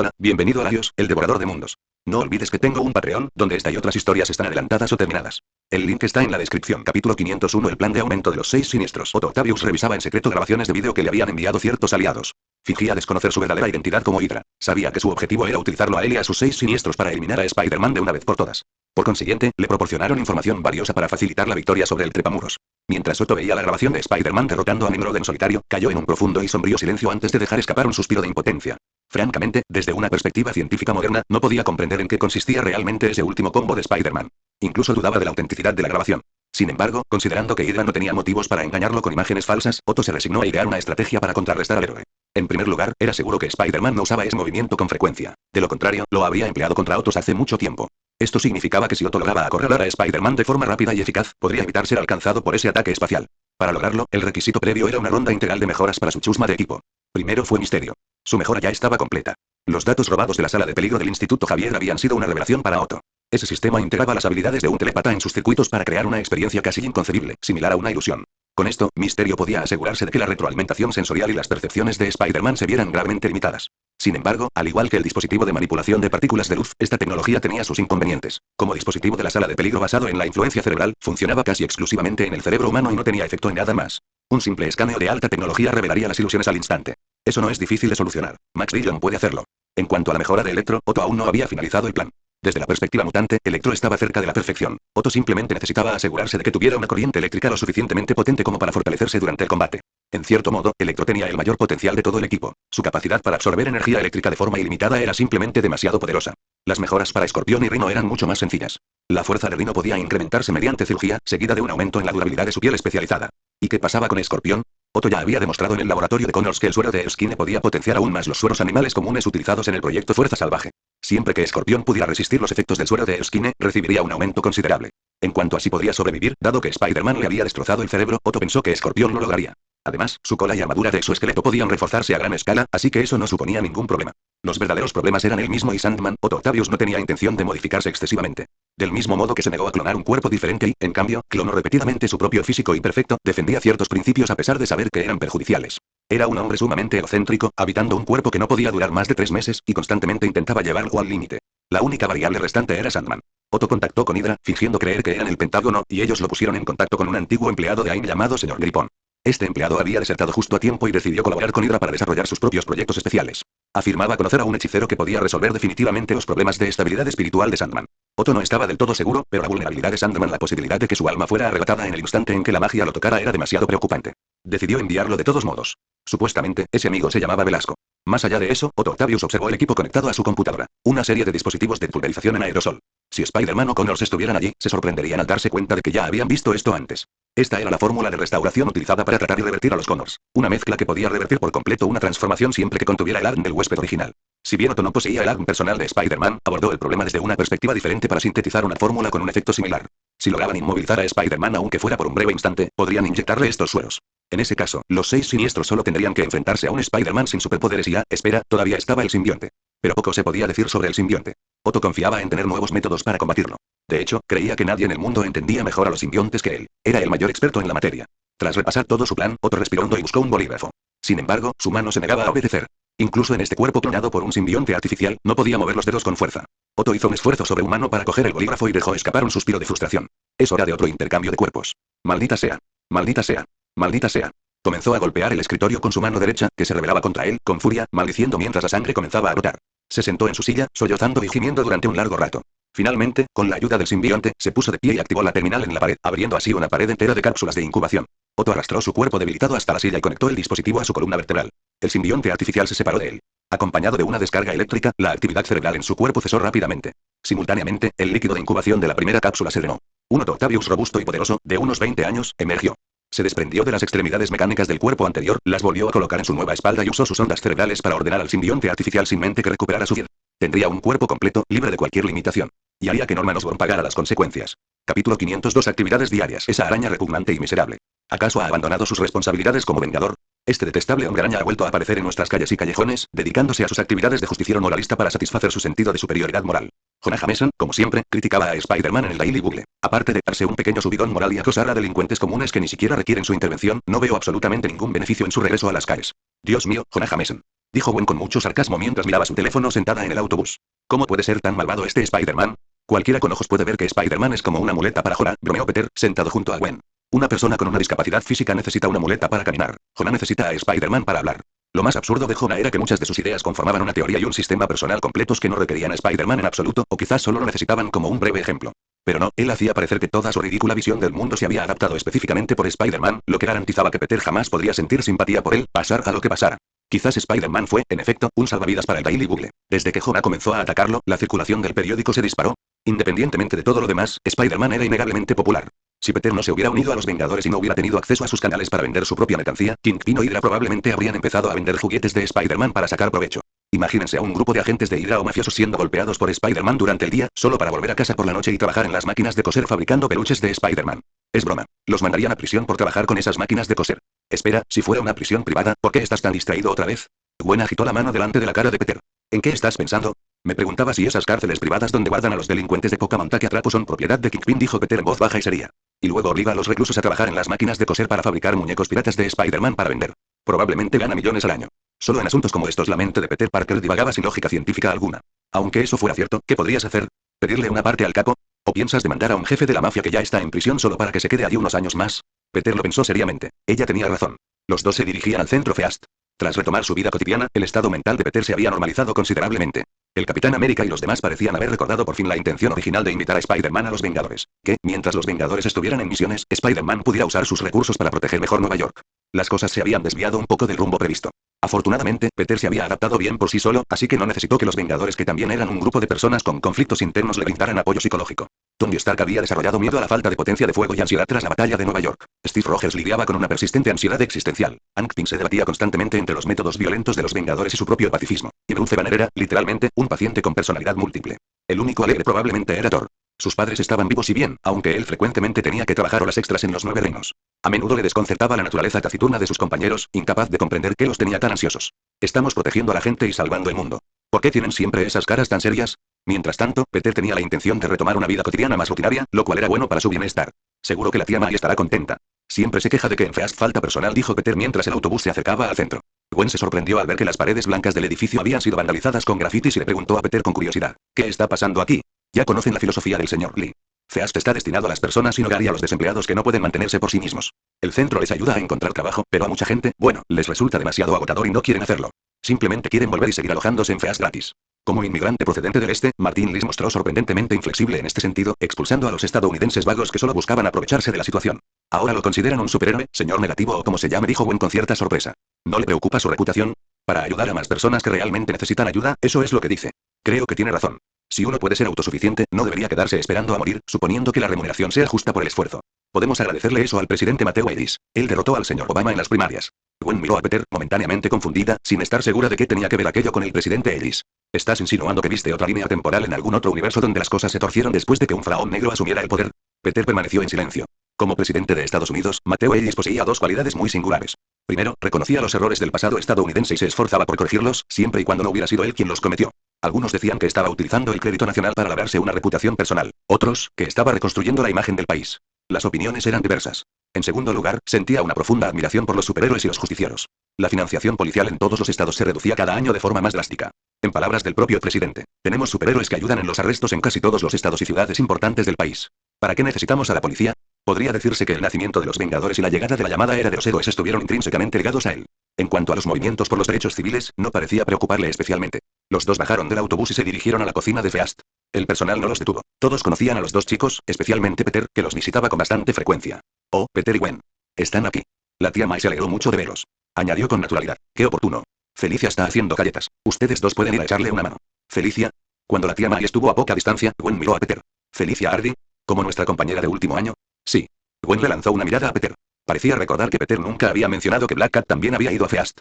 Hola, bienvenido a Larios, el devorador de mundos. No olvides que tengo un Patreon, donde esta y otras historias están adelantadas o terminadas. El link está en la descripción. Capítulo 501. El plan de aumento de los 6 siniestros. Otto Octavius revisaba en secreto grabaciones de vídeo que le habían enviado ciertos aliados. Fingía desconocer su verdadera identidad como Hydra. Sabía que su objetivo era utilizarlo a él y a sus 6 siniestros para eliminar a Spider-Man de una vez por todas. Por consiguiente, le proporcionaron información valiosa para facilitar la victoria sobre el trepamuros. Mientras Otto veía la grabación de Spider-Man derrotando a Nimrod en solitario, cayó en un profundo y sombrío silencio antes de dejar escapar un suspiro de impotencia. Francamente, desde una perspectiva científica moderna, no podía comprender en qué consistía realmente ese último combo de Spider-Man. Incluso dudaba de la autenticidad de la grabación. Sin embargo, considerando que Hydra no tenía motivos para engañarlo con imágenes falsas, Otto se resignó a idear una estrategia para contrarrestar al héroe. En primer lugar, era seguro que Spider-Man no usaba ese movimiento con frecuencia. De lo contrario, lo había empleado contra Ottos hace mucho tiempo. Esto significaba que si Otto lograba acorralar a Spider-Man de forma rápida y eficaz, podría evitar ser alcanzado por ese ataque espacial. Para lograrlo, el requisito previo era una ronda integral de mejoras para su chusma de equipo. Primero fue Misterio. Su mejora ya estaba completa. Los datos robados de la sala de peligro del Instituto Javier habían sido una revelación para Otto. Ese sistema integraba las habilidades de un telépata en sus circuitos para crear una experiencia casi inconcebible, similar a una ilusión. Con esto, Misterio podía asegurarse de que la retroalimentación sensorial y las percepciones de Spider-Man se vieran gravemente limitadas. Sin embargo, al igual que el dispositivo de manipulación de partículas de luz, esta tecnología tenía sus inconvenientes. Como dispositivo de la sala de peligro basado en la influencia cerebral, funcionaba casi exclusivamente en el cerebro humano y no tenía efecto en nada más. Un simple escaneo de alta tecnología revelaría las ilusiones al instante. Eso no es difícil de solucionar. Max Dillon puede hacerlo. En cuanto a la mejora de Electro, Otto aún no había finalizado el plan. Desde la perspectiva mutante, Electro estaba cerca de la perfección. Otto simplemente necesitaba asegurarse de que tuviera una corriente eléctrica lo suficientemente potente como para fortalecerse durante el combate. En cierto modo, Electro tenía el mayor potencial de todo el equipo. Su capacidad para absorber energía eléctrica de forma ilimitada era simplemente demasiado poderosa. Las mejoras para Escorpión y Rhino eran mucho más sencillas. La fuerza de Rhino podía incrementarse mediante cirugía, seguida de un aumento en la durabilidad de su piel especializada. ¿Y qué pasaba con Escorpión? Otto ya había demostrado en el laboratorio de Connors que el suero de Erskine podía potenciar aún más los sueros animales comunes utilizados en el proyecto Fuerza Salvaje. Siempre que Escorpión pudiera resistir los efectos del suero de Erskine, recibiría un aumento considerable. En cuanto a si podría sobrevivir, dado que Spider-Man le había destrozado el cerebro, Otto pensó que Escorpión lo lograría. Además, su cola y armadura de exoesqueleto podían reforzarse a gran escala, así que eso no suponía ningún problema. Los verdaderos problemas eran él mismo y Sandman. Otto Octavius no tenía intención de modificarse excesivamente. Del mismo modo que se negó a clonar un cuerpo diferente y, en cambio, clonó repetidamente su propio físico imperfecto, defendía ciertos principios a pesar de saber que eran perjudiciales. Era un hombre sumamente egocéntrico, habitando un cuerpo que no podía durar más de 3 meses, y constantemente intentaba llevarlo al límite. La única variable restante era Sandman. Otto contactó con Hydra, fingiendo creer que era en el Pentágono, y ellos lo pusieron en contacto con un antiguo empleado de AIM llamado Sr. Gripón. Este empleado había desertado justo a tiempo y decidió colaborar con Hydra para desarrollar sus propios proyectos especiales. Afirmaba conocer a un hechicero que podía resolver definitivamente los problemas de estabilidad espiritual de Sandman. Otto no estaba del todo seguro, pero la vulnerabilidad de Sandman, la posibilidad de que su alma fuera arrebatada en el instante en que la magia lo tocara, era demasiado preocupante. Decidió enviarlo de todos modos. Supuestamente, ese amigo se llamaba Velasco. Más allá de eso, Otto Octavius observó el equipo conectado a su computadora. Una serie de dispositivos de pulverización en aerosol. Si Spider-Man o Connors estuvieran allí, se sorprenderían al darse cuenta de que ya habían visto esto antes. Esta era la fórmula de restauración utilizada para tratar y revertir a los Connors. Una mezcla que podía revertir por completo una transformación siempre que contuviera el ADN del huésped original. Si bien Otto no poseía el ADN personal de Spider-Man, abordó el problema desde una perspectiva diferente para sintetizar una fórmula con un efecto similar. Si lograban inmovilizar a Spider-Man aunque fuera por un breve instante, podrían inyectarle estos sueros. En ese caso, los 6 siniestros solo tendrían que enfrentarse a un Spider-Man sin superpoderes y espera, todavía estaba el simbionte. Pero poco se podía decir sobre el simbionte. Otto confiaba en tener nuevos métodos para combatirlo. De hecho, creía que nadie en el mundo entendía mejor a los simbiontes que él. Era el mayor experto en la materia. Tras repasar todo su plan, Otto respiró hondo y buscó un bolígrafo. Sin embargo, su mano se negaba a obedecer. Incluso en este cuerpo clonado por un simbionte artificial, no podía mover los dedos con fuerza. Otto hizo un esfuerzo sobrehumano para coger el bolígrafo y dejó escapar un suspiro de frustración. Es hora de otro intercambio de cuerpos. Maldita sea. Maldita sea. Maldita sea. Comenzó a golpear el escritorio con su mano derecha, que se rebelaba contra él, con furia, maldiciendo mientras la sangre comenzaba a brotar. Se sentó en su silla, sollozando y gimiendo durante un largo rato. Finalmente, con la ayuda del simbionte, se puso de pie y activó la terminal en la pared, abriendo así una pared entera de cápsulas de incubación. Otto arrastró su cuerpo debilitado hasta la silla y conectó el dispositivo a su columna vertebral. El simbionte artificial se separó de él. Acompañado de una descarga eléctrica, la actividad cerebral en su cuerpo cesó rápidamente. Simultáneamente, el líquido de incubación de la primera cápsula se drenó. Un Otto Octavius robusto y poderoso, de unos 20 años, emergió. Se desprendió de las extremidades mecánicas del cuerpo anterior, las volvió a colocar en su nueva espalda y usó sus ondas cerebrales para ordenar al simbionte artificial sin mente que recuperara su vida. Tendría un cuerpo completo, libre de cualquier limitación. Y haría que Norman Osborn pagara las consecuencias. Capítulo 502. Actividades diarias. Esa araña repugnante y miserable. ¿Acaso ha abandonado sus responsabilidades como vengador? Este detestable hombre araña ha vuelto a aparecer en nuestras calles y callejones, dedicándose a sus actividades de justiciero moralista para satisfacer su sentido de superioridad moral. Jonah Jameson, como siempre, criticaba a Spider-Man en el Daily Bugle. Aparte de darse un pequeño subidón moral y acosar a delincuentes comunes que ni siquiera requieren su intervención, no veo absolutamente ningún beneficio en su regreso a las calles. Dios mío, Jonah Jameson. Dijo Gwen con mucho sarcasmo mientras miraba su teléfono sentada en el autobús. ¿Cómo puede ser tan malvado este Spider-Man? Cualquiera con ojos puede ver que Spider-Man es como una muleta para Jonah, bromeó Peter, sentado junto a Gwen. Una persona con una discapacidad física necesita una muleta para caminar. Jonah necesita a Spider-Man para hablar. Lo más absurdo de Jonah era que muchas de sus ideas conformaban una teoría y un sistema personal completos que no requerían a Spider-Man en absoluto, o quizás solo lo necesitaban como un breve ejemplo. Pero no, él hacía parecer que toda su ridícula visión del mundo se había adaptado específicamente por Spider-Man, lo que garantizaba que Peter jamás podría sentir simpatía por él, pasar a lo que pasara. Quizás Spider-Man fue, en efecto, un salvavidas para el Daily Bugle. Desde que Jonah comenzó a atacarlo, la circulación del periódico se disparó. Independientemente de todo lo demás, Spider-Man era innegablemente popular. Si Peter no se hubiera unido a los Vengadores y no hubiera tenido acceso a sus canales para vender su propia mercancía, Kingpin o Hydra probablemente habrían empezado a vender juguetes de Spider-Man para sacar provecho. Imagínense a un grupo de agentes de Hydra o mafiosos siendo golpeados por Spider-Man durante el día, solo para volver a casa por la noche y trabajar en las máquinas de coser fabricando peluches de Spider-Man. Es broma. Los mandarían a prisión por trabajar con esas máquinas de coser. Espera, si fuera una prisión privada, ¿por qué estás tan distraído otra vez? Gwen agitó la mano delante de la cara de Peter. ¿En qué estás pensando? Me preguntaba si esas cárceles privadas donde guardan a los delincuentes de poca monta que atrapo son propiedad de Kingpin, dijo Peter en voz baja y seria. Y luego obliga a los reclusos a trabajar en las máquinas de coser para fabricar muñecos piratas de Spider-Man para vender. Probablemente gana millones al año. Solo en asuntos como estos la mente de Peter Parker divagaba sin lógica científica alguna. Aunque eso fuera cierto, ¿qué podrías hacer? ¿Pedirle una parte al capo? ¿O piensas demandar a un jefe de la mafia que ya está en prisión solo para que se quede allí unos años más? Peter lo pensó seriamente. Ella tenía razón. Los dos se dirigían al centro Feast. Tras retomar su vida cotidiana, el estado mental de Peter se había normalizado considerablemente. El Capitán América y los demás parecían haber recordado por fin la intención original de invitar a Spider-Man a los Vengadores. Que, mientras los Vengadores estuvieran en misiones, Spider-Man pudiera usar sus recursos para proteger mejor Nueva York. Las cosas se habían desviado un poco del rumbo previsto. Afortunadamente, Peter se había adaptado bien por sí solo, así que no necesitó que los Vengadores, que también eran un grupo de personas con conflictos internos, le brindaran apoyo psicológico. Tony Stark había desarrollado miedo a la falta de potencia de fuego y ansiedad tras la batalla de Nueva York. Steve Rogers lidiaba con una persistente ansiedad existencial. Hank Pym se debatía constantemente entre los métodos violentos de los Vengadores y su propio pacifismo. Y Bruce Banner era, literalmente, un paciente con personalidad múltiple. El único alegre probablemente era Thor. Sus padres estaban vivos y bien, aunque él frecuentemente tenía que trabajar horas extras en los 9 reinos. A menudo le desconcertaba la naturaleza taciturna de sus compañeros, incapaz de comprender qué los tenía tan ansiosos. Estamos protegiendo a la gente y salvando el mundo. ¿Por qué tienen siempre esas caras tan serias? Mientras tanto, Peter tenía la intención de retomar una vida cotidiana más rutinaria, lo cual era bueno para su bienestar. Seguro que la tía May estará contenta. Siempre se queja de que en Feast falta personal, dijo Peter mientras el autobús se acercaba al centro. Gwen se sorprendió al ver que las paredes blancas del edificio habían sido vandalizadas con grafitis y le preguntó a Peter con curiosidad. ¿Qué está pasando aquí? Ya conocen la filosofía del señor Lee. Feast está destinado a las personas sin hogar y a los desempleados que no pueden mantenerse por sí mismos. El centro les ayuda a encontrar trabajo, pero a mucha gente, bueno, les resulta demasiado agotador y no quieren hacerlo. Simplemente quieren volver y seguir alojándose en Feast gratis. Como inmigrante procedente del este, Martin Lee mostró sorprendentemente inflexible en este sentido, expulsando a los estadounidenses vagos que solo buscaban aprovecharse de la situación. Ahora lo consideran un superhéroe, señor negativo o como se llame, dijo Gwen con cierta sorpresa. ¿No le preocupa su reputación? Para ayudar a más personas que realmente necesitan ayuda, eso es lo que dice. Creo que tiene razón. Si uno puede ser autosuficiente, no debería quedarse esperando a morir, suponiendo que la remuneración sea justa por el esfuerzo. Podemos agradecerle eso al presidente Mateo Ellis. Él derrotó al señor Obama en las primarias. Gwen miró a Peter, momentáneamente confundida, sin estar segura de qué tenía que ver aquello con el presidente Ellis. ¿Estás insinuando que viste otra línea temporal en algún otro universo donde las cosas se torcieron después de que un faraón negro asumiera el poder? Peter permaneció en silencio. Como presidente de Estados Unidos, Mateo Ellis poseía dos cualidades muy singulares. Primero, reconocía los errores del pasado estadounidense y se esforzaba por corregirlos, siempre y cuando no hubiera sido él quien los cometió. Algunos decían que estaba utilizando el crédito nacional para labrarse una reputación personal. Otros, que estaba reconstruyendo la imagen del país. Las opiniones eran diversas. En segundo lugar, sentía una profunda admiración por los superhéroes y los justicieros. La financiación policial en todos los estados se reducía cada año de forma más drástica. En palabras del propio presidente, tenemos superhéroes que ayudan en los arrestos en casi todos los estados y ciudades importantes del país. ¿Para qué necesitamos a la policía? Podría decirse que el nacimiento de los Vengadores y la llegada de la llamada era de los héroes estuvieron intrínsecamente ligados a él. En cuanto a los movimientos por los derechos civiles, no parecía preocuparle especialmente. Los dos bajaron del autobús y se dirigieron a la cocina de Feast. El personal no los detuvo. Todos conocían a los dos chicos, especialmente Peter, que los visitaba con bastante frecuencia. Oh, Peter y Gwen. Están aquí. La tía May se alegró mucho de verlos. Añadió con naturalidad. Qué oportuno. Felicia está haciendo galletas. Ustedes dos pueden ir a echarle una mano. ¿Felicia? Cuando la tía May estuvo a poca distancia, Gwen miró a Peter. ¿Felicia Hardy? ¿Como nuestra compañera de último año? Sí. Gwen le lanzó una mirada a Peter. Parecía recordar que Peter nunca había mencionado que Black Cat también había ido a Feast.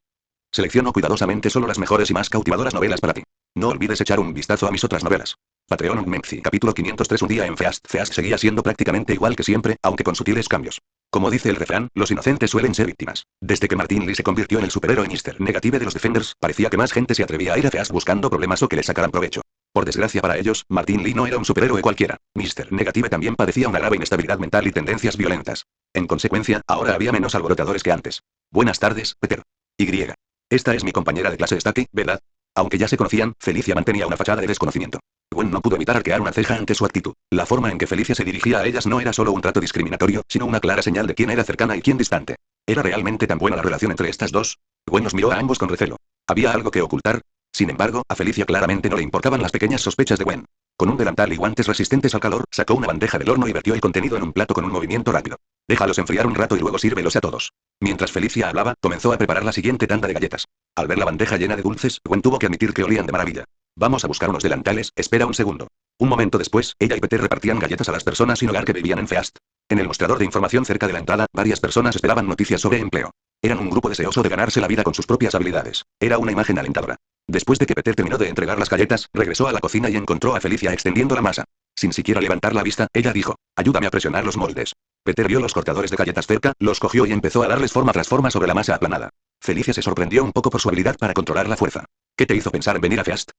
Selecciono cuidadosamente solo las mejores y más cautivadoras novelas para ti. No olvides echar un vistazo a mis otras novelas. Patreon Menzi, capítulo 503. Un día en Feast. Feast seguía siendo prácticamente igual que siempre, aunque con sutiles cambios. Como dice el refrán, los inocentes suelen ser víctimas. Desde que Martin Lee se convirtió en el superhéroe Mr. Negative de los Defenders, parecía que más gente se atrevía a ir a Feast buscando problemas o que le sacaran provecho. Por desgracia para ellos, Martin Lee no era un superhéroe cualquiera. Mr. Negative también padecía una grave inestabilidad mental y tendencias violentas. En consecuencia, ahora había menos alborotadores que antes. Buenas tardes, Peter. Y. Esta es mi compañera de clase Stacy, ¿verdad? Aunque ya se conocían, Felicia mantenía una fachada de desconocimiento. Gwen no pudo evitar arquear una ceja ante su actitud. La forma en que Felicia se dirigía a ellas no era solo un trato discriminatorio, sino una clara señal de quién era cercana y quién distante. ¿Era realmente tan buena la relación entre estas dos? Gwen los miró a ambos con recelo. ¿Había algo que ocultar? Sin embargo, a Felicia claramente no le importaban las pequeñas sospechas de Gwen. Con un delantal y guantes resistentes al calor, sacó una bandeja del horno y vertió el contenido en un plato con un movimiento rápido. Déjalos enfriar un rato y luego sírvelos a todos. Mientras Felicia hablaba, comenzó a preparar la siguiente tanda de galletas. Al ver la bandeja llena de dulces, Gwen tuvo que admitir que olían de maravilla. Vamos a buscar unos delantales, espera un segundo. Un momento después, ella y Peter repartían galletas a las personas sin hogar que vivían en Feast. En el mostrador de información cerca de la entrada, varias personas esperaban noticias sobre empleo. Eran un grupo deseoso de ganarse la vida con sus propias habilidades. Era una imagen alentadora. Después de que Peter terminó de entregar las galletas, regresó a la cocina y encontró a Felicia extendiendo la masa. Sin siquiera levantar la vista, ella dijo, ayúdame a presionar los moldes. Peter vio los cortadores de galletas cerca, los cogió y empezó a darles forma tras forma sobre la masa aplanada. Felicia se sorprendió un poco por su habilidad para controlar la fuerza. ¿Qué te hizo pensar en venir a Feast?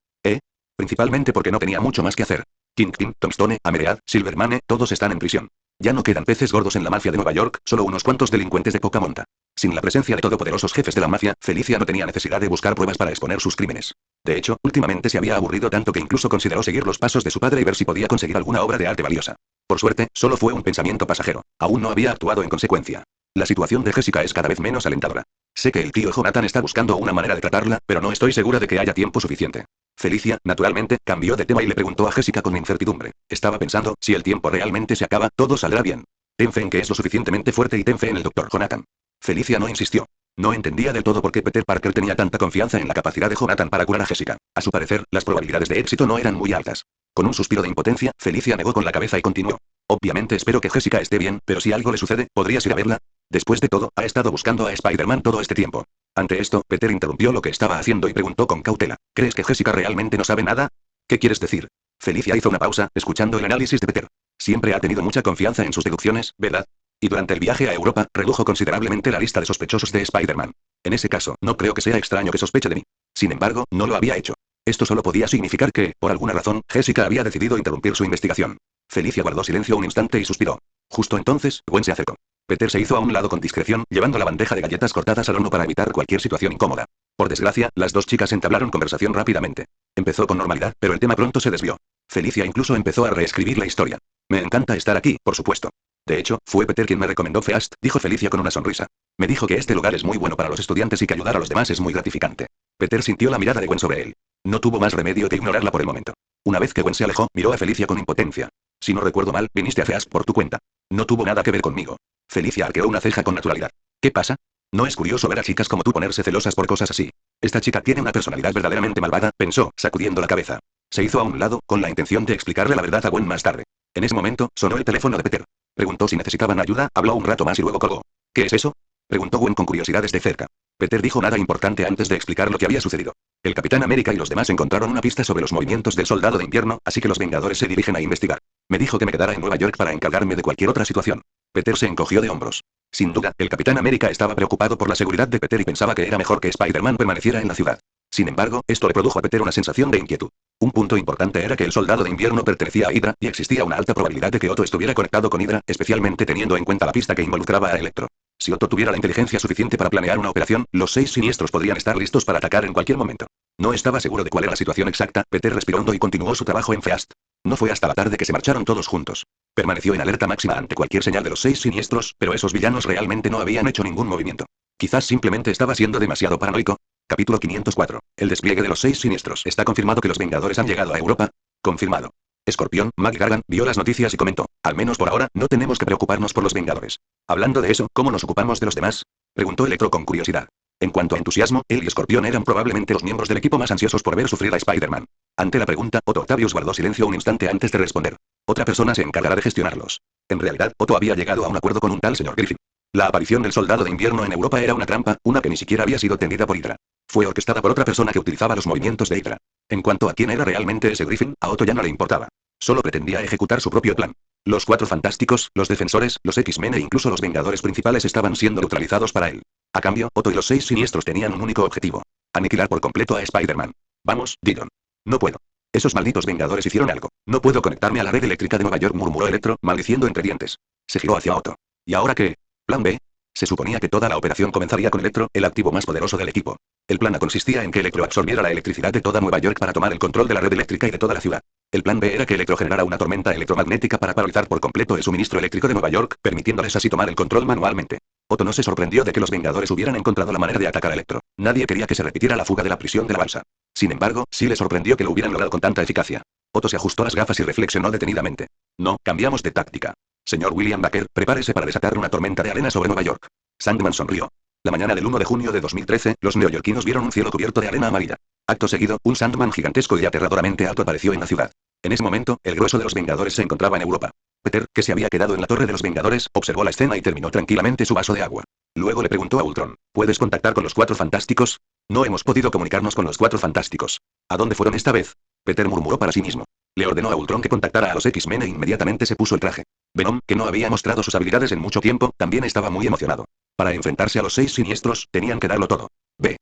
Principalmente porque no tenía mucho más que hacer. Kingpin, Tombstone, Ameread, Silvermane, todos están en prisión. Ya no quedan peces gordos en la mafia de Nueva York, solo unos cuantos delincuentes de poca monta. Sin la presencia de todopoderosos jefes de la mafia, Felicia no tenía necesidad de buscar pruebas para exponer sus crímenes. De hecho, últimamente se había aburrido tanto que incluso consideró seguir los pasos de su padre y ver si podía conseguir alguna obra de arte valiosa. Por suerte, solo fue un pensamiento pasajero. Aún no había actuado en consecuencia. La situación de Jessica es cada vez menos alentadora. Sé que el tío Jonathan está buscando una manera de tratarla, pero no estoy segura de que haya tiempo suficiente. Felicia, naturalmente, cambió de tema y le preguntó a Jessica con incertidumbre. Estaba pensando, si el tiempo realmente se acaba, todo saldrá bien. Ten fe en que es lo suficientemente fuerte y ten fe en el Dr. Jonathan. Felicia no insistió. No entendía del todo por qué Peter Parker tenía tanta confianza en la capacidad de Jonathan para curar a Jessica. A su parecer, las probabilidades de éxito no eran muy altas. Con un suspiro de impotencia, Felicia negó con la cabeza y continuó. Obviamente espero que Jessica esté bien, pero si algo le sucede, ¿podrías ir a verla? Después de todo, ha estado buscando a Spider-Man todo este tiempo. Ante esto, Peter interrumpió lo que estaba haciendo y preguntó con cautela. ¿Crees que Jessica realmente no sabe nada? ¿Qué quieres decir? Felicia hizo una pausa, escuchando el análisis de Peter. Siempre ha tenido mucha confianza en sus deducciones, ¿verdad? Y durante el viaje a Europa, redujo considerablemente la lista de sospechosos de Spider-Man. En ese caso, no creo que sea extraño que sospeche de mí. Sin embargo, no lo había hecho. Esto solo podía significar que, por alguna razón, Jessica había decidido interrumpir su investigación. Felicia guardó silencio un instante y suspiró. Justo entonces, Gwen se acercó. Peter se hizo a un lado con discreción, llevando la bandeja de galletas cortadas al horno para evitar cualquier situación incómoda. Por desgracia, las dos chicas entablaron conversación rápidamente. Empezó con normalidad, pero el tema pronto se desvió. Felicia incluso empezó a reescribir la historia. Me encanta estar aquí, por supuesto. De hecho, fue Peter quien me recomendó Feast, dijo Felicia con una sonrisa. Me dijo que este lugar es muy bueno para los estudiantes y que ayudar a los demás es muy gratificante. Peter sintió la mirada de Gwen sobre él. No tuvo más remedio que ignorarla por el momento. Una vez que Gwen se alejó, miró a Felicia con impotencia. Si no recuerdo mal, viniste a Feast por tu cuenta. No tuvo nada que ver conmigo. Felicia arqueó una ceja con naturalidad. ¿Qué pasa? No es curioso ver a chicas como tú ponerse celosas por cosas así. Esta chica tiene una personalidad verdaderamente malvada, pensó, sacudiendo la cabeza. Se hizo a un lado, con la intención de explicarle la verdad a Gwen más tarde. En ese momento, sonó el teléfono de Peter. Preguntó si necesitaban ayuda, habló un rato más y luego colgó. ¿Qué es eso? Preguntó Gwen con curiosidad desde cerca. Peter dijo nada importante antes de explicar lo que había sucedido. El Capitán América y los demás encontraron una pista sobre los movimientos del Soldado de Invierno, así que los Vengadores se dirigen a investigar. Me dijo que me quedara en Nueva York para encargarme de cualquier otra situación. Peter se encogió de hombros. Sin duda, el Capitán América estaba preocupado por la seguridad de Peter y pensaba que era mejor que Spider-Man permaneciera en la ciudad. Sin embargo, esto le produjo a Peter una sensación de inquietud. Un punto importante era que el Soldado de Invierno pertenecía a Hydra, y existía una alta probabilidad de que Otto estuviera conectado con Hydra, especialmente teniendo en cuenta la pista que involucraba a Electro. Si Otto tuviera la inteligencia suficiente para planear una operación, los 6 siniestros podrían estar listos para atacar en cualquier momento. No estaba seguro de cuál era la situación exacta, Peter respiró hondo y continuó su trabajo en Feast. No fue hasta la tarde que se marcharon todos juntos. Permaneció en alerta máxima ante cualquier señal de los 6 siniestros, pero esos villanos realmente no habían hecho ningún movimiento. Quizás simplemente estaba siendo demasiado paranoico. Capítulo 504. El despliegue de los 6 siniestros. ¿Está confirmado que los Vengadores han llegado a Europa? Confirmado. Escorpión, Maggie Gargan, vio las noticias y comentó. Al menos por ahora, no tenemos que preocuparnos por los Vengadores. Hablando de eso, ¿cómo nos ocupamos de los demás? Preguntó Electro con curiosidad. En cuanto a entusiasmo, él y Escorpión eran probablemente los miembros del equipo más ansiosos por ver sufrir a Spider-Man. Ante la pregunta, Otto Octavius guardó silencio un instante antes de responder. Otra persona se encargará de gestionarlos. En realidad, Otto había llegado a un acuerdo con un tal señor Griffin. La aparición del Soldado de Invierno en Europa era una trampa, una que ni siquiera había sido tendida por Hydra. Fue orquestada por otra persona que utilizaba los movimientos de Hydra. En cuanto a quién era realmente ese Griffin, a Otto ya no le importaba. Solo pretendía ejecutar su propio plan. Los Cuatro Fantásticos, los Defensores, los X-Men e incluso los Vengadores principales estaban siendo neutralizados para él. A cambio, Otto y los 6 siniestros tenían un único objetivo. Aniquilar por completo a Spider-Man. Vamos, Dillon. No puedo. Esos malditos Vengadores hicieron algo. No puedo conectarme a la red eléctrica de Nueva York, murmuró Electro, maldiciendo entre dientes. Se giró hacia Otto. ¿Y ahora qué? ¿Plan B? Se suponía que toda la operación comenzaría con Electro, el activo más poderoso del equipo. El plan A consistía en que Electro absorbiera la electricidad de toda Nueva York para tomar el control de la red eléctrica y de toda la ciudad. El plan B era que Electro generara una tormenta electromagnética para paralizar por completo el suministro eléctrico de Nueva York, permitiéndoles así tomar el control manualmente. Otto no se sorprendió de que los Vengadores hubieran encontrado la manera de atacar a Electro. Nadie quería que se repitiera la fuga de la prisión de la balsa. Sin embargo, sí le sorprendió que lo hubieran logrado con tanta eficacia. Otto se ajustó las gafas y reflexionó detenidamente. No, cambiamos de táctica. Señor William Baker, prepárese para desatar una tormenta de arena sobre Nueva York. Sandman sonrió. La mañana del 1 de junio de 2013, los neoyorquinos vieron un cielo cubierto de arena amarilla. Acto seguido, un Sandman gigantesco y aterradoramente alto apareció en la ciudad. En ese momento, el grueso de los Vengadores se encontraba en Europa. Peter, que se había quedado en la Torre de los Vengadores, observó la escena y terminó tranquilamente su vaso de agua. Luego le preguntó a Ultron, ¿puedes contactar con los Cuatro Fantásticos? No hemos podido comunicarnos con los Cuatro Fantásticos. ¿A dónde fueron esta vez? Peter murmuró para sí mismo. Le ordenó a Ultron que contactara a los X-Men e inmediatamente se puso el traje. Venom, que no había mostrado sus habilidades en mucho tiempo, también estaba muy emocionado. Para enfrentarse a los 6 siniestros, tenían que darlo todo. Ve.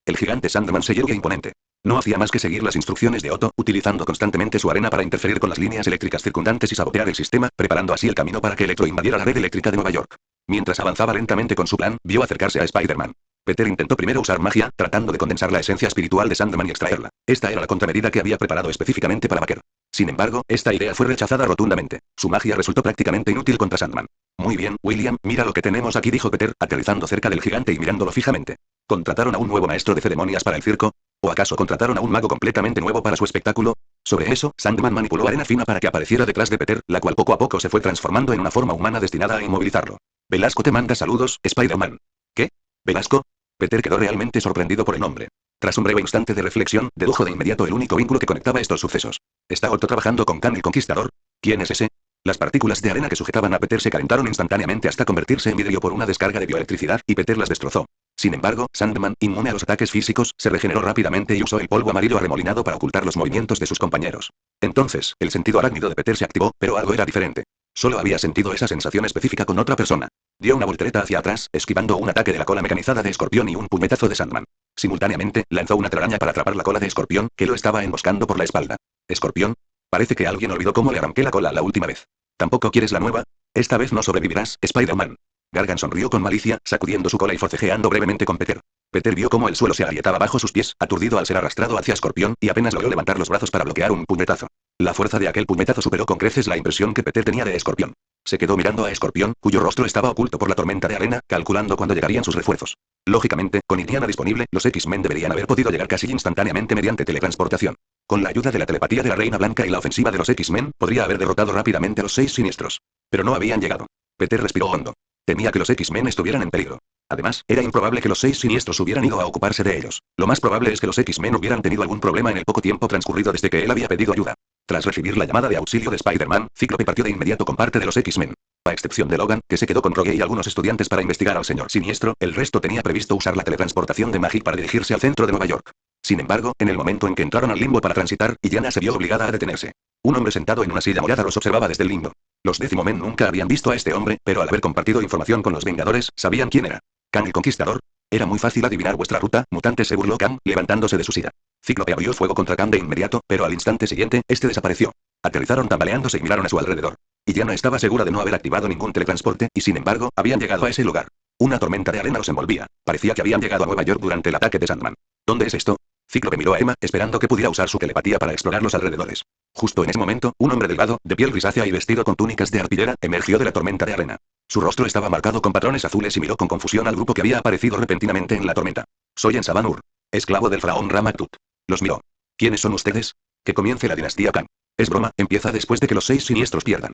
El gigante Sandman se yergue imponente. No hacía más que seguir las instrucciones de Otto, utilizando constantemente su arena para interferir con las líneas eléctricas circundantes y sabotear el sistema, preparando así el camino para que Electro invadiera la red eléctrica de Nueva York. Mientras avanzaba lentamente con su plan, vio acercarse a Spider-Man. Peter intentó primero usar magia, tratando de condensar la esencia espiritual de Sandman y extraerla. Esta era la contramedida que había preparado específicamente para Baker. Sin embargo, esta idea fue rechazada rotundamente. Su magia resultó prácticamente inútil contra Sandman. Muy bien, William, mira lo que tenemos aquí, dijo Peter, aterrizando cerca del gigante y mirándolo fijamente. ¿Contrataron a un nuevo maestro de ceremonias para el circo? ¿O acaso contrataron a un mago completamente nuevo para su espectáculo? Sobre eso, Sandman manipuló arena fina para que apareciera detrás de Peter, la cual poco a poco se fue transformando en una forma humana destinada a inmovilizarlo. Velasco te manda saludos, Spider-Man. ¿Qué? ¿Velasco? Peter quedó realmente sorprendido por el nombre. Tras un breve instante de reflexión, dedujo de inmediato el único vínculo que conectaba estos sucesos. ¿Está Otto trabajando con Kang el Conquistador? ¿Quién es ese? Las partículas de arena que sujetaban a Peter se calentaron instantáneamente hasta convertirse en vidrio por una descarga de bioelectricidad, y Peter las destrozó. Sin embargo, Sandman, inmune a los ataques físicos, se regeneró rápidamente y usó el polvo amarillo arremolinado para ocultar los movimientos de sus compañeros. Entonces, el sentido arácnido de Peter se activó, pero algo era diferente. Solo había sentido esa sensación específica con otra persona. Dio una voltereta hacia atrás, esquivando un ataque de la cola mecanizada de Escorpión y un puñetazo de Sandman. Simultáneamente, lanzó una telaraña para atrapar la cola de Escorpión, que lo estaba emboscando por la espalda. ¿Escorpión? Parece que alguien olvidó cómo le arranqué la cola la última vez. ¿Tampoco quieres la nueva? Esta vez no sobrevivirás, Spider-Man. Gargan sonrió con malicia, sacudiendo su cola y forcejeando brevemente con Peter. Peter vio cómo el suelo se agrietaba bajo sus pies, aturdido al ser arrastrado hacia Escorpión, y apenas logró levantar los brazos para bloquear un puñetazo. La fuerza de aquel puñetazo superó con creces la impresión que Peter tenía de Escorpión. Se quedó mirando a Escorpión, cuyo rostro estaba oculto por la tormenta de arena, calculando cuándo llegarían sus refuerzos. Lógicamente, con Indiana disponible, los X-Men deberían haber podido llegar casi instantáneamente mediante teletransportación. Con la ayuda de la telepatía de la Reina Blanca y la ofensiva de los X-Men, podría haber derrotado rápidamente a los 6 siniestros. Pero no habían llegado. Peter respiró hondo. Temía que los X-Men estuvieran en peligro. Además, era improbable que los 6 siniestros hubieran ido a ocuparse de ellos. Lo más probable es que los X-Men hubieran tenido algún problema en el poco tiempo transcurrido desde que él había pedido ayuda. Tras recibir la llamada de auxilio de Spider-Man, Cíclope partió de inmediato con parte de los X-Men. A excepción de Logan, que se quedó con Rogue y algunos estudiantes para investigar al señor Siniestro, el resto tenía previsto usar la teletransportación de Magic para dirigirse al centro de Nueva York. Sin embargo, en el momento en que entraron al limbo para transitar, Illyana se vio obligada a detenerse. Un hombre sentado en una silla morada los observaba desde el limbo. Los Décimo Men nunca habían visto a este hombre, pero al haber compartido información con los Vengadores, sabían quién era. ¿Kang el Conquistador? Era muy fácil adivinar vuestra ruta, mutante, se burló Kang, levantándose de su silla. Cíclope abrió fuego contra Kang de inmediato, pero al instante siguiente, este desapareció. Aterrizaron tambaleándose y miraron a su alrededor. Illyana estaba segura de no haber activado ningún teletransporte, y sin embargo, habían llegado a ese lugar. Una tormenta de arena los envolvía. Parecía que habían llegado a Nueva York durante el ataque de Sandman. ¿Dónde es esto? Cíclope miró a Emma, esperando que pudiera usar su telepatía para explorar los alrededores. Justo en ese momento, un hombre delgado, de piel grisácea y vestido con túnicas de arpillera, emergió de la tormenta de arena. Su rostro estaba marcado con patrones azules y miró con confusión al grupo que había aparecido repentinamente en la tormenta. Soy Ensabanur, esclavo del faraón Ramatut. Los miró. ¿Quiénes son ustedes? Que comience la dinastía Kang. Es broma, empieza después de que los 6 siniestros pierdan.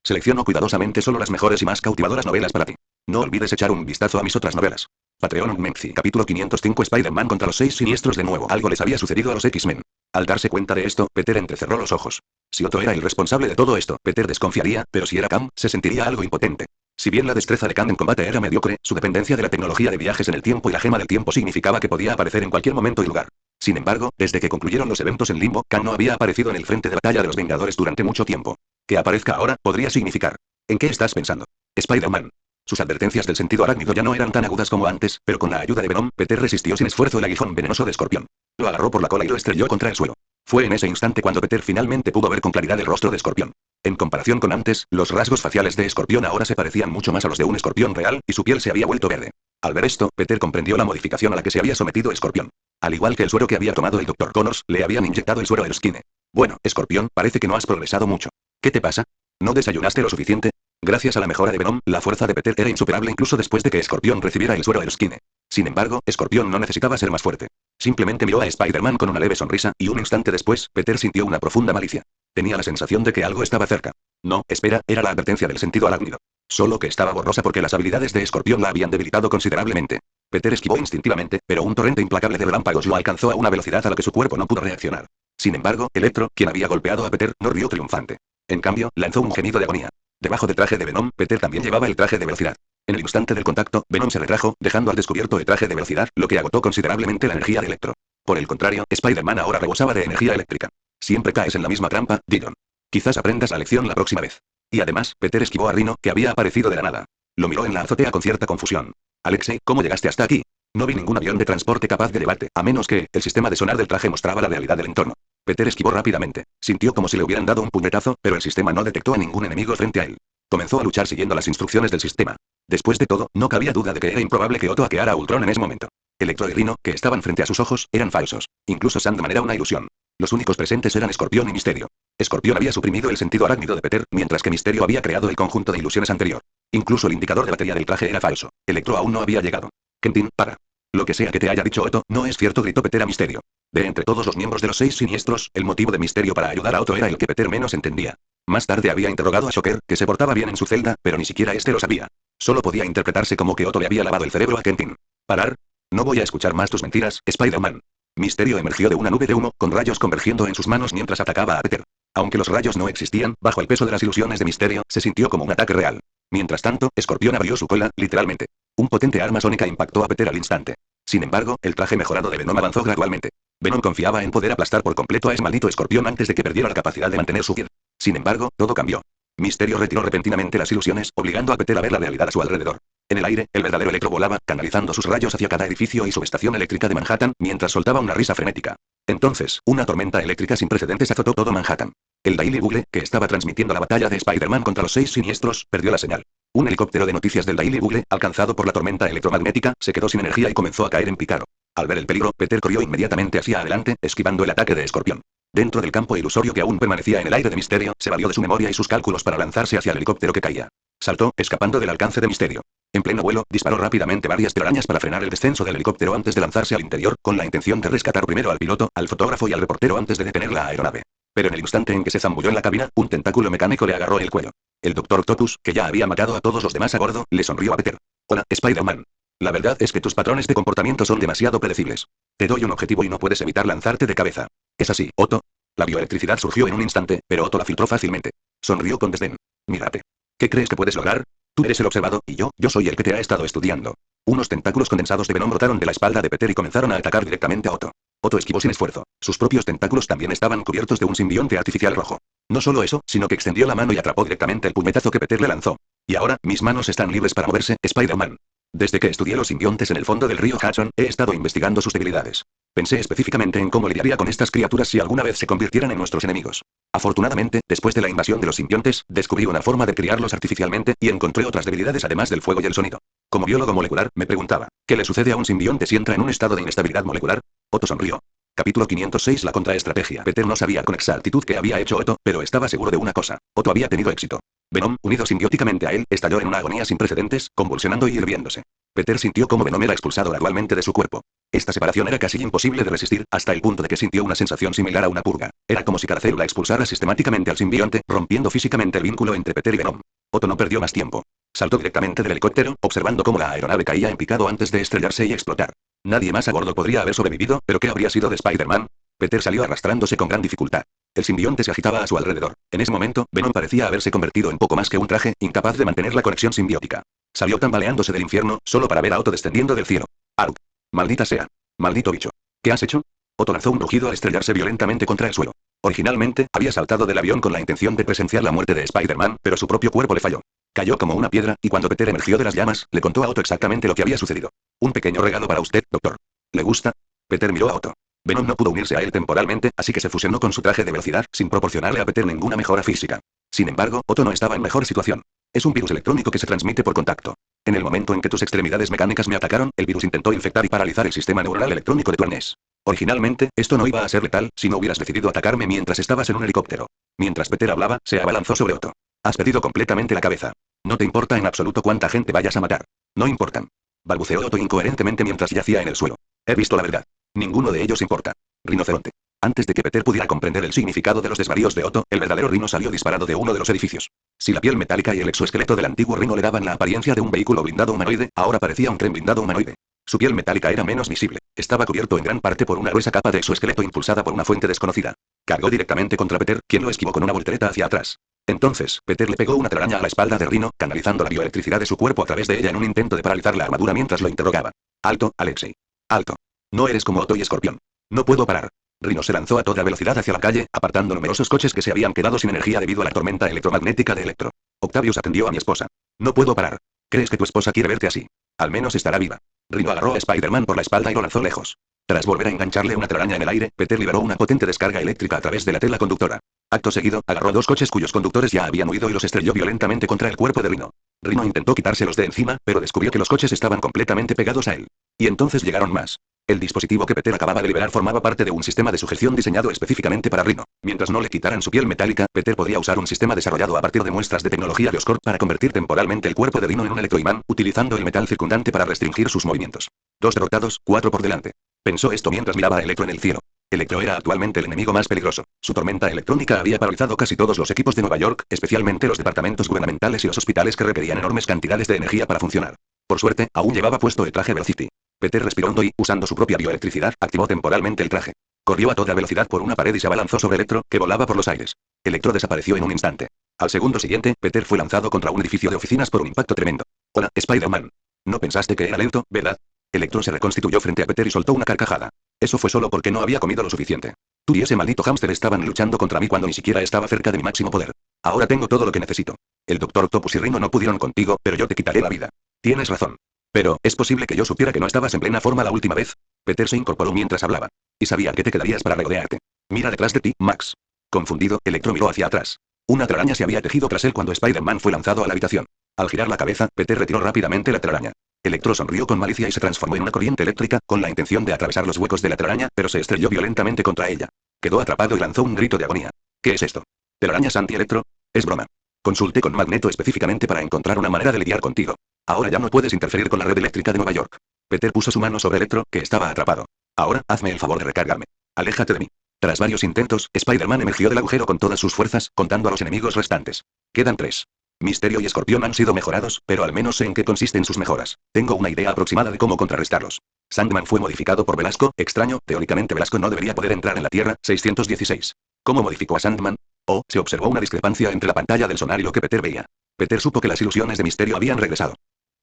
Selecciono cuidadosamente solo las mejores y más cautivadoras novelas para ti. No olvides echar un vistazo a mis otras novelas. Patreon Menzi, capítulo 505. Spider-Man contra los 6 siniestros de nuevo. Algo les había sucedido a los X-Men. Al darse cuenta de esto, Peter entrecerró los ojos. Si Otto era el responsable de todo esto, Peter desconfiaría, pero si era Kang, se sentiría algo impotente. Si bien la destreza de Kang en combate era mediocre, su dependencia de la tecnología de viajes en el tiempo y la gema del tiempo significaba que podía aparecer en cualquier momento y lugar. Sin embargo, desde que concluyeron los eventos en Limbo, Kang no había aparecido en el frente de batalla de los Vengadores durante mucho tiempo. Que aparezca ahora, podría significar. ¿En qué estás pensando? Spider-Man. Sus advertencias del sentido arácnido ya no eran tan agudas como antes, pero con la ayuda de Venom, Peter resistió sin esfuerzo el aguijón venenoso de Escorpión. Lo agarró por la cola y lo estrelló contra el suelo. Fue en ese instante cuando Peter finalmente pudo ver con claridad el rostro de Escorpión. En comparación con antes, los rasgos faciales de Escorpión ahora se parecían mucho más a los de un escorpión real, y su piel se había vuelto verde. Al ver esto, Peter comprendió la modificación a la que se había sometido Escorpión. Al igual que el suero que había tomado el Dr. Connors, le habían inyectado el suero Erskine. Bueno, Escorpión, parece que no has progresado mucho. ¿Qué te pasa? ¿No desayunaste lo suficiente? Gracias a la mejora de Venom, la fuerza de Peter era insuperable incluso después de que Escorpión recibiera el suero Erskine. Sin embargo, Escorpión no necesitaba ser más fuerte. Simplemente miró a Spider-Man con una leve sonrisa, y un instante después, Peter sintió una profunda malicia. Tenía la sensación de que algo estaba cerca. No, espera, era la advertencia del sentido arácnido. Solo que estaba borrosa porque las habilidades de Escorpión la habían debilitado considerablemente. Peter esquivó instintivamente, pero un torrente implacable de relámpagos lo alcanzó a una velocidad a la que su cuerpo no pudo reaccionar. Sin embargo, Electro, quien había golpeado a Peter, no rió triunfante. En cambio, lanzó un gemido de agonía. Debajo del traje de Venom, Peter también llevaba el traje de velocidad. En el instante del contacto, Venom se retrajo, dejando al descubierto el traje de velocidad, lo que agotó considerablemente la energía de Electro. Por el contrario, Spider-Man ahora rebosaba de energía eléctrica. Siempre caes en la misma trampa, Dillon. Quizás aprendas la lección la próxima vez. Y además, Peter esquivó a Rhino, que había aparecido de la nada. Lo miró en la azotea con cierta confusión. Alexei, ¿cómo llegaste hasta aquí? No vi ningún avión de transporte capaz de llevarte, a menos que el sistema de sonar del traje mostraba la realidad del entorno. Peter esquivó rápidamente. Sintió como si le hubieran dado un puñetazo, pero el sistema no detectó a ningún enemigo frente a él. Comenzó a luchar siguiendo las instrucciones del sistema. Después de todo, no cabía duda de que era improbable que Otto hackeara a Ultron en ese momento. Electro y Rhino, que estaban frente a sus ojos, eran falsos. Incluso Sandman era una ilusión. Los únicos presentes eran Escorpión y Misterio. Escorpión había suprimido el sentido arácnido de Peter, mientras que Misterio había creado el conjunto de ilusiones anterior. Incluso el indicador de batería del traje era falso. Electro aún no había llegado. Quentin, para. Lo que sea que te haya dicho Otto, no es cierto, gritó Peter a Misterio. De entre todos los miembros de los 6 siniestros, el motivo de Misterio para ayudar a Otto era el que Peter menos entendía. Más tarde había interrogado a Shocker, que se portaba bien en su celda, pero ni siquiera este lo sabía. Solo podía interpretarse como que Otto le había lavado el cerebro a Quentin. ¿Parar? No voy a escuchar más tus mentiras, Spider-Man. Misterio emergió de una nube de humo, con rayos convergiendo en sus manos mientras atacaba a Peter. Aunque los rayos no existían, bajo el peso de las ilusiones de Misterio, se sintió como un ataque real. Mientras tanto, Escorpión abrió su cola, literalmente. Un potente arma sónica impactó a Peter al instante. Sin embargo, el traje mejorado de Venom avanzó gradualmente. Venom confiaba en poder aplastar por completo a ese maldito Escorpión antes de que perdiera la capacidad de mantener su piel. Sin embargo, todo cambió. Misterio retiró repentinamente las ilusiones, obligando a Peter a ver la realidad a su alrededor. En el aire, el verdadero Electro volaba, canalizando sus rayos hacia cada edificio y subestación eléctrica de Manhattan, mientras soltaba una risa frenética. Entonces, una tormenta eléctrica sin precedentes azotó todo Manhattan. El Daily Bugle, que estaba transmitiendo la batalla de Spider-Man contra los 6 siniestros, perdió la señal. Un helicóptero de noticias del Daily Bugle, alcanzado por la tormenta electromagnética, se quedó sin energía y comenzó a caer en picado. Al ver el peligro, Peter corrió inmediatamente hacia adelante, esquivando el ataque de Escorpión. Dentro del campo ilusorio que aún permanecía en el aire de Misterio, se valió de su memoria y sus cálculos para lanzarse hacia el helicóptero que caía. Saltó, escapando del alcance de Misterio. En pleno vuelo, disparó rápidamente varias telarañas para frenar el descenso del helicóptero antes de lanzarse al interior, con la intención de rescatar primero al piloto, al fotógrafo y al reportero antes de detener la aeronave. Pero en el instante en que se zambulló en la cabina, un tentáculo mecánico le agarró el cuello. El Dr. Octopus, que ya había matado a todos los demás a bordo, le sonrió a Peter. Hola, Spider-Man. La verdad es que tus patrones de comportamiento son demasiado predecibles. Te doy un objetivo y no puedes evitar lanzarte de cabeza. ¿Es así, Otto? La bioelectricidad surgió en un instante, pero Otto la filtró fácilmente. Sonrió con desdén. Mírate. ¿Qué crees que puedes lograr? Tú eres el observado, y yo soy el que te ha estado estudiando. Unos tentáculos condensados de Venom brotaron de la espalda de Peter y comenzaron a atacar directamente a Otto. Otto esquivó sin esfuerzo. Sus propios tentáculos también estaban cubiertos de un simbionte artificial rojo. No solo eso, sino que extendió la mano y atrapó directamente el puñetazo que Peter le lanzó. Y ahora, mis manos están libres para moverse, Spider-Man. Desde que estudié los simbiontes en el fondo del río Hudson, he estado investigando sus debilidades. Pensé específicamente en cómo lidiaría con estas criaturas si alguna vez se convirtieran en nuestros enemigos. Afortunadamente, después de la invasión de los simbiontes, descubrí una forma de criarlos artificialmente, y encontré otras debilidades además del fuego y el sonido. Como biólogo molecular, me preguntaba, ¿qué le sucede a un simbionte si entra en un estado de inestabilidad molecular? Otto sonrió. Capítulo 506. La contraestrategia. Peter no sabía con exactitud qué había hecho Otto, pero estaba seguro de una cosa. Otto había tenido éxito. Venom, unido simbióticamente a él, estalló en una agonía sin precedentes, convulsionando y hirviéndose. Peter sintió cómo Venom era expulsado gradualmente de su cuerpo. Esta separación era casi imposible de resistir, hasta el punto de que sintió una sensación similar a una purga. Era como si cada célula expulsara sistemáticamente al simbionte, rompiendo físicamente el vínculo entre Peter y Venom. Otto no perdió más tiempo. Saltó directamente del helicóptero, observando cómo la aeronave caía en picado antes de estrellarse y explotar. Nadie más a bordo podría haber sobrevivido, pero ¿qué habría sido de Spider-Man? Peter salió arrastrándose con gran dificultad. El simbionte se agitaba a su alrededor. En ese momento, Venom parecía haberse convertido en poco más que un traje, incapaz de mantener la conexión simbiótica. Salió tambaleándose del infierno, solo para ver a Otto descendiendo del cielo. ¡Au! ¡Maldita sea! ¡Maldito bicho! ¿Qué has hecho? Otto lanzó un rugido al estrellarse violentamente contra el suelo. Originalmente, había saltado del avión con la intención de presenciar la muerte de Spider-Man, pero su propio cuerpo le falló. Cayó como una piedra, y cuando Peter emergió de las llamas, le contó a Otto exactamente lo que había sucedido. Un pequeño regalo para usted, doctor. ¿Le gusta? Peter miró a Otto. Venom no pudo unirse a él temporalmente, así que se fusionó con su traje de velocidad, sin proporcionarle a Peter ninguna mejora física. Sin embargo, Otto no estaba en mejor situación. Es un virus electrónico que se transmite por contacto. En el momento en que tus extremidades mecánicas me atacaron, el virus intentó infectar y paralizar el sistema neuronal electrónico de tu arnés. Originalmente, esto no iba a ser letal, si no hubieras decidido atacarme mientras estabas en un helicóptero. Mientras Peter hablaba, se abalanzó sobre Otto. Has perdido completamente la cabeza. No te importa en absoluto cuánta gente vayas a matar. No importan. Balbuceó Otto incoherentemente mientras yacía en el suelo. He visto la verdad. Ninguno de ellos importa. Rinoceronte. Antes de que Peter pudiera comprender el significado de los desvaríos de Otto, el verdadero Rino salió disparado de uno de los edificios. Si la piel metálica y el exoesqueleto del antiguo Rino le daban la apariencia de un vehículo blindado humanoide, ahora parecía un tren blindado humanoide. Su piel metálica era menos visible. Estaba cubierto en gran parte por una gruesa capa de exoesqueleto impulsada por una fuente desconocida. Cargó directamente contra Peter, quien lo esquivó con una voltereta hacia atrás. Entonces, Peter le pegó una telaraña a la espalda de Rino, canalizando la bioelectricidad de su cuerpo a través de ella en un intento de paralizar la armadura mientras lo interrogaba. Alto, Alexei. Alto. No eres como Otto y Escorpión. No puedo parar. Rino se lanzó a toda velocidad hacia la calle, apartando numerosos coches que se habían quedado sin energía debido a la tormenta electromagnética de Electro. Octavius atendió a mi esposa. No puedo parar. ¿Crees que tu esposa quiere verte así? Al menos estará viva. Rino agarró a Spider-Man por la espalda y lo lanzó lejos. Tras volver a engancharle una telaraña en el aire, Peter liberó una potente descarga eléctrica a través de la tela conductora. Acto seguido, agarró dos coches cuyos conductores ya habían huido y los estrelló violentamente contra el cuerpo de Rino. Rino intentó quitárselos de encima, pero descubrió que los coches estaban completamente pegados a él. Y entonces llegaron más. El dispositivo que Peter acababa de liberar formaba parte de un sistema de sujeción diseñado específicamente para Rino. Mientras no le quitaran su piel metálica, Peter podía usar un sistema desarrollado a partir de muestras de tecnología de Oscorp para convertir temporalmente el cuerpo de Rino en un electroimán, utilizando el metal circundante para restringir sus movimientos. 2 derrotados, 4 por delante. Pensó esto mientras miraba a Electro en el cielo. Electro era actualmente el enemigo más peligroso. Su tormenta electrónica había paralizado casi todos los equipos de Nueva York, especialmente los departamentos gubernamentales y los hospitales que requerían enormes cantidades de energía para funcionar. Por suerte, aún llevaba puesto el traje Velocity. Peter respiró hondo y, usando su propia bioelectricidad, activó temporalmente el traje. Corrió a toda velocidad por una pared y se abalanzó sobre Electro, que volaba por los aires. Electro desapareció en un instante. Al segundo siguiente, Peter fue lanzado contra un edificio de oficinas por un impacto tremendo. Hola, Spider-Man. No pensaste que era lento, ¿verdad? Electro se reconstituyó frente a Peter y soltó una carcajada. Eso fue solo porque no había comido lo suficiente. Tú y ese maldito hámster estaban luchando contra mí cuando ni siquiera estaba cerca de mi máximo poder. Ahora tengo todo lo que necesito. El Dr. Octopus y Rhino no pudieron contigo, pero yo te quitaré la vida. Tienes razón. Pero, ¿es posible que yo supiera que no estabas en plena forma la última vez? Peter se incorporó mientras hablaba. Y sabía que te quedarías para regodearte. Mira detrás de ti, Max. Confundido, Electro miró hacia atrás. Una telaraña se había tejido tras él cuando Spider-Man fue lanzado a la habitación. Al girar la cabeza, Peter retiró rápidamente la telaraña. Electro sonrió con malicia y se transformó en una corriente eléctrica, con la intención de atravesar los huecos de la telaraña, pero se estrelló violentamente contra ella. Quedó atrapado y lanzó un grito de agonía. ¿Qué es esto? ¿Telarañas anti-electro? Es broma. Consulté con Magneto específicamente para encontrar una manera de lidiar contigo. Ahora ya no puedes interferir con la red eléctrica de Nueva York. Peter puso su mano sobre Electro, que estaba atrapado. Ahora, hazme el favor de recargarme. Aléjate de mí. Tras varios intentos, Spider-Man emergió del agujero con todas sus fuerzas, contando a los enemigos restantes. Quedan 3. Misterio y Escorpión han sido mejorados, pero al menos sé en qué consisten sus mejoras. Tengo una idea aproximada de cómo contrarrestarlos. Sandman fue modificado por Velasco, extraño, teóricamente Velasco no debería poder entrar en la Tierra, 616. ¿Cómo modificó a Sandman? Oh, se observó una discrepancia entre la pantalla del sonar y lo que Peter veía. Peter supo que las ilusiones de Misterio habían regresado.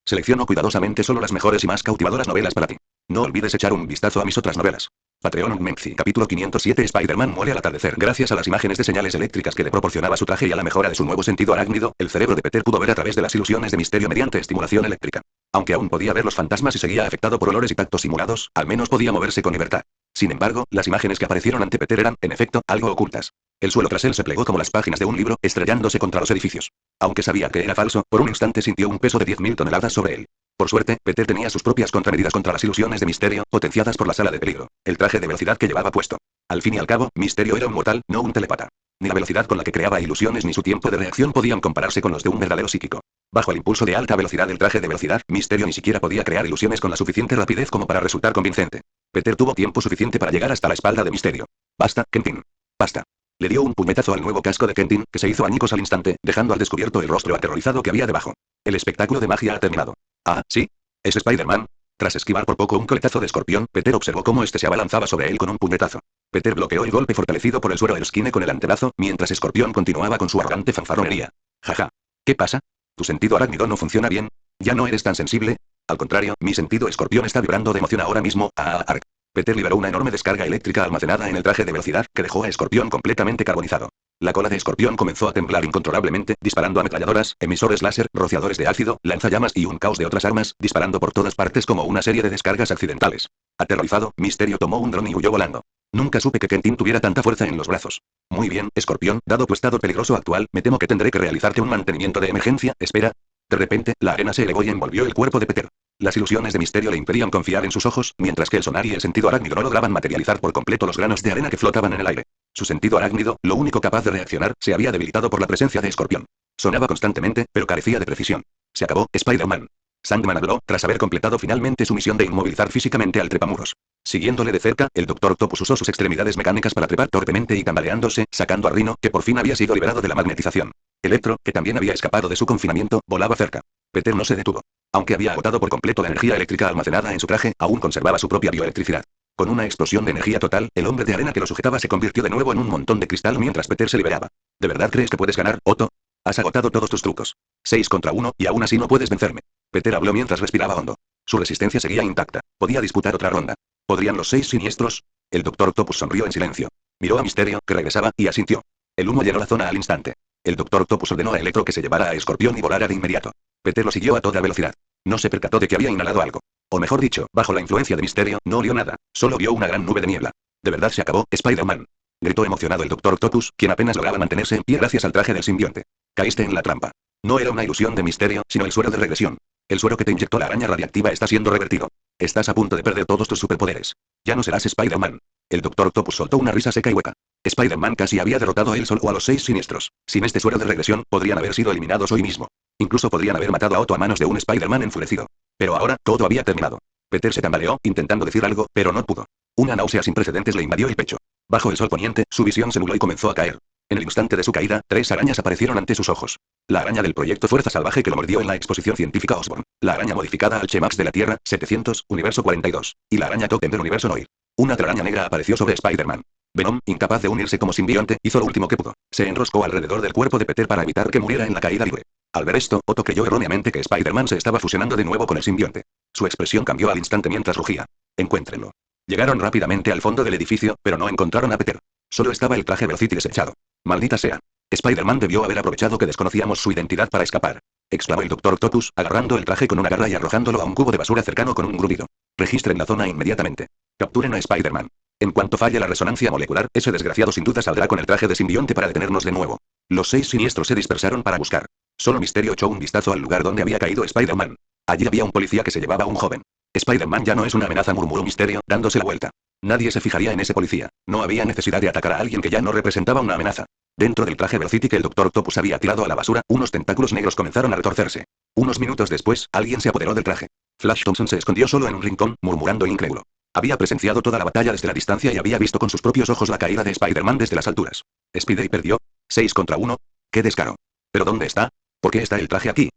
Selecciono cuidadosamente solo las mejores y más cautivadoras novelas para ti. No olvides echar un vistazo a mis otras novelas. Patreon Menzi, capítulo 507. Spider-Man muere al atardecer. Gracias a las imágenes de señales eléctricas que le proporcionaba su traje y a la mejora de su nuevo sentido arácnido, el cerebro de Peter pudo ver a través de las ilusiones de Misterio mediante estimulación eléctrica. Aunque aún podía ver los fantasmas y seguía afectado por olores y tactos simulados, al menos podía moverse con libertad. Sin embargo, las imágenes que aparecieron ante Peter eran, en efecto, algo ocultas. El suelo tras él se plegó como las páginas de un libro, estrellándose contra los edificios. Aunque sabía que era falso, por un instante sintió un peso de 10.000 toneladas sobre él. Por suerte, Peter tenía sus propias contramedidas contra las ilusiones de Misterio, potenciadas por la sala de peligro, el traje de velocidad que llevaba puesto. Al fin y al cabo, Misterio era un mortal, no un telepata. Ni la velocidad con la que creaba ilusiones ni su tiempo de reacción podían compararse con los de un verdadero psíquico. Bajo el impulso de alta velocidad del traje de velocidad, Misterio ni siquiera podía crear ilusiones con la suficiente rapidez como para resultar convincente. Peter tuvo tiempo suficiente para llegar hasta la espalda de Misterio. Basta, Quentin. Basta. Le dio un puñetazo al nuevo casco de Quentin, que se hizo añicos al instante, dejando al descubierto el rostro aterrorizado que había debajo. El espectáculo de magia ha terminado. Ah, ¿sí? ¿Es Spider-Man? Tras esquivar por poco un coletazo de Escorpión, Peter observó cómo este se abalanzaba sobre él con un puñetazo. Peter bloqueó el golpe fortalecido por el suero del esquine con el antebrazo, mientras Escorpión continuaba con su arrogante fanfarronería. Jaja. ¿Qué pasa? ¿Tu sentido arácnido no funciona bien? ¿Ya no eres tan sensible? Al contrario, mi sentido Escorpión está vibrando de emoción ahora mismo. Arc. Peter liberó una enorme descarga eléctrica almacenada en el traje de velocidad, que dejó a Escorpión completamente carbonizado. La cola de Escorpión comenzó a temblar incontrolablemente, disparando ametralladoras, emisores láser, rociadores de ácido, lanzallamas y un caos de otras armas, disparando por todas partes como una serie de descargas accidentales. Aterrorizado, Misterio tomó un dron y huyó volando. Nunca supe que Quentin tuviera tanta fuerza en los brazos. Muy bien, Escorpión, dado tu estado peligroso actual, me temo que tendré que realizarte un mantenimiento de emergencia, espera. De repente, la arena se elevó y envolvió el cuerpo de Peter. Las ilusiones de Misterio le impedían confiar en sus ojos, mientras que el sonar y el sentido arácnido no lograban materializar por completo los granos de arena que flotaban en el aire. Su sentido arácnido, lo único capaz de reaccionar, se había debilitado por la presencia de Escorpión. Sonaba constantemente, pero carecía de precisión. Se acabó, Spider-Man. Sandman habló, tras haber completado finalmente su misión de inmovilizar físicamente al trepamuros. Siguiéndole de cerca, el Dr. Octopus usó sus extremidades mecánicas para trepar torpemente y tambaleándose, sacando a Rhino, que por fin había sido liberado de la magnetización. Electro, que también había escapado de su confinamiento, volaba cerca. Peter no se detuvo. Aunque había agotado por completo la energía eléctrica almacenada en su traje, aún conservaba su propia bioelectricidad. Con una explosión de energía total, el hombre de arena que lo sujetaba se convirtió de nuevo en un montón de cristal mientras Peter se liberaba. ¿De verdad crees que puedes ganar, Otto? Has agotado todos tus trucos. 6 contra 1, y aún así no puedes vencerme. Peter habló mientras respiraba hondo. Su resistencia seguía intacta. Podía disputar otra ronda. ¿Podrían los 6 siniestros? El Dr. Octopus sonrió en silencio. Miró a Misterio, que regresaba, y asintió. El humo llenó la zona al instante. El Dr. Octopus ordenó a Electro que se llevara a Escorpión y volara de inmediato. Peter lo siguió a toda velocidad. No se percató de que había inhalado algo. O mejor dicho, bajo la influencia de Misterio, no olió nada. Solo vio una gran nube de niebla. ¿De verdad se acabó, Spider-Man? Gritó emocionado el Dr. Octopus, quien apenas lograba mantenerse en pie gracias al traje del simbionte. Caíste en la trampa. No era una ilusión de Misterio, sino el suero de regresión. El suero que te inyectó la araña radiactiva está siendo revertido. Estás a punto de perder todos tus superpoderes. Ya no serás Spider-Man. El Dr. Octopus soltó una risa seca y hueca. Spider-Man casi había derrotado a él solo o a los 6 siniestros. Sin este suero de regresión, podrían haber sido eliminados hoy mismo. Incluso podrían haber matado a Otto a manos de un Spider-Man enfurecido. Pero ahora, todo había terminado. Peter se tambaleó, intentando decir algo, pero no pudo. Una náusea sin precedentes le invadió el pecho. Bajo el sol poniente, su visión se nubló y comenzó a caer. En el instante de su caída, 3 arañas aparecieron ante sus ojos. La araña del proyecto Fuerza Salvaje que lo mordió en la exposición científica Osborn. La araña modificada al Chemax de la Tierra, 700, Universo 42. Y la araña Totem del Universo Noir. Una telaraña negra apareció sobre Spider-Man. Venom, incapaz de unirse como simbionte, hizo lo último que pudo. Se enroscó alrededor del cuerpo de Peter para evitar que muriera en la caída libre. Al ver esto, Otto creyó erróneamente que Spider-Man se estaba fusionando de nuevo con el simbionte. Su expresión cambió al instante mientras rugía. Encuéntrenlo. Llegaron rápidamente al fondo del edificio, pero no encontraron a Peter. Solo estaba el traje Velocity desechado. Maldita sea. Spider-Man debió haber aprovechado que desconocíamos su identidad para escapar. Exclamó el Dr. Octopus, agarrando el traje con una garra y arrojándolo a un cubo de basura cercano con un gruñido. Registren la zona inmediatamente. Capturen a Spider-Man. En cuanto falle la resonancia molecular, ese desgraciado sin duda saldrá con el traje de simbionte para detenernos de nuevo. Los 6 siniestros se dispersaron para buscar. Solo Misterio echó un vistazo al lugar donde había caído Spider-Man. Allí había un policía que se llevaba a un joven. Spider-Man ya no es una amenaza, murmuró Misterio, dándose la vuelta. Nadie se fijaría en ese policía. No había necesidad de atacar a alguien que ya no representaba una amenaza. Dentro del traje Velocity que el Dr. Octopus había tirado a la basura, unos tentáculos negros comenzaron a retorcerse. Unos minutos después, alguien se apoderó del traje. Flash Thompson se escondió solo en un rincón, murmurando incrédulo. Había presenciado toda la batalla desde la distancia y había visto con sus propios ojos la caída de Spider-Man desde las alturas. Spidey perdió. 6 contra 1. ¡Qué descaro! ¿Pero dónde está? ¿Por qué está el traje aquí,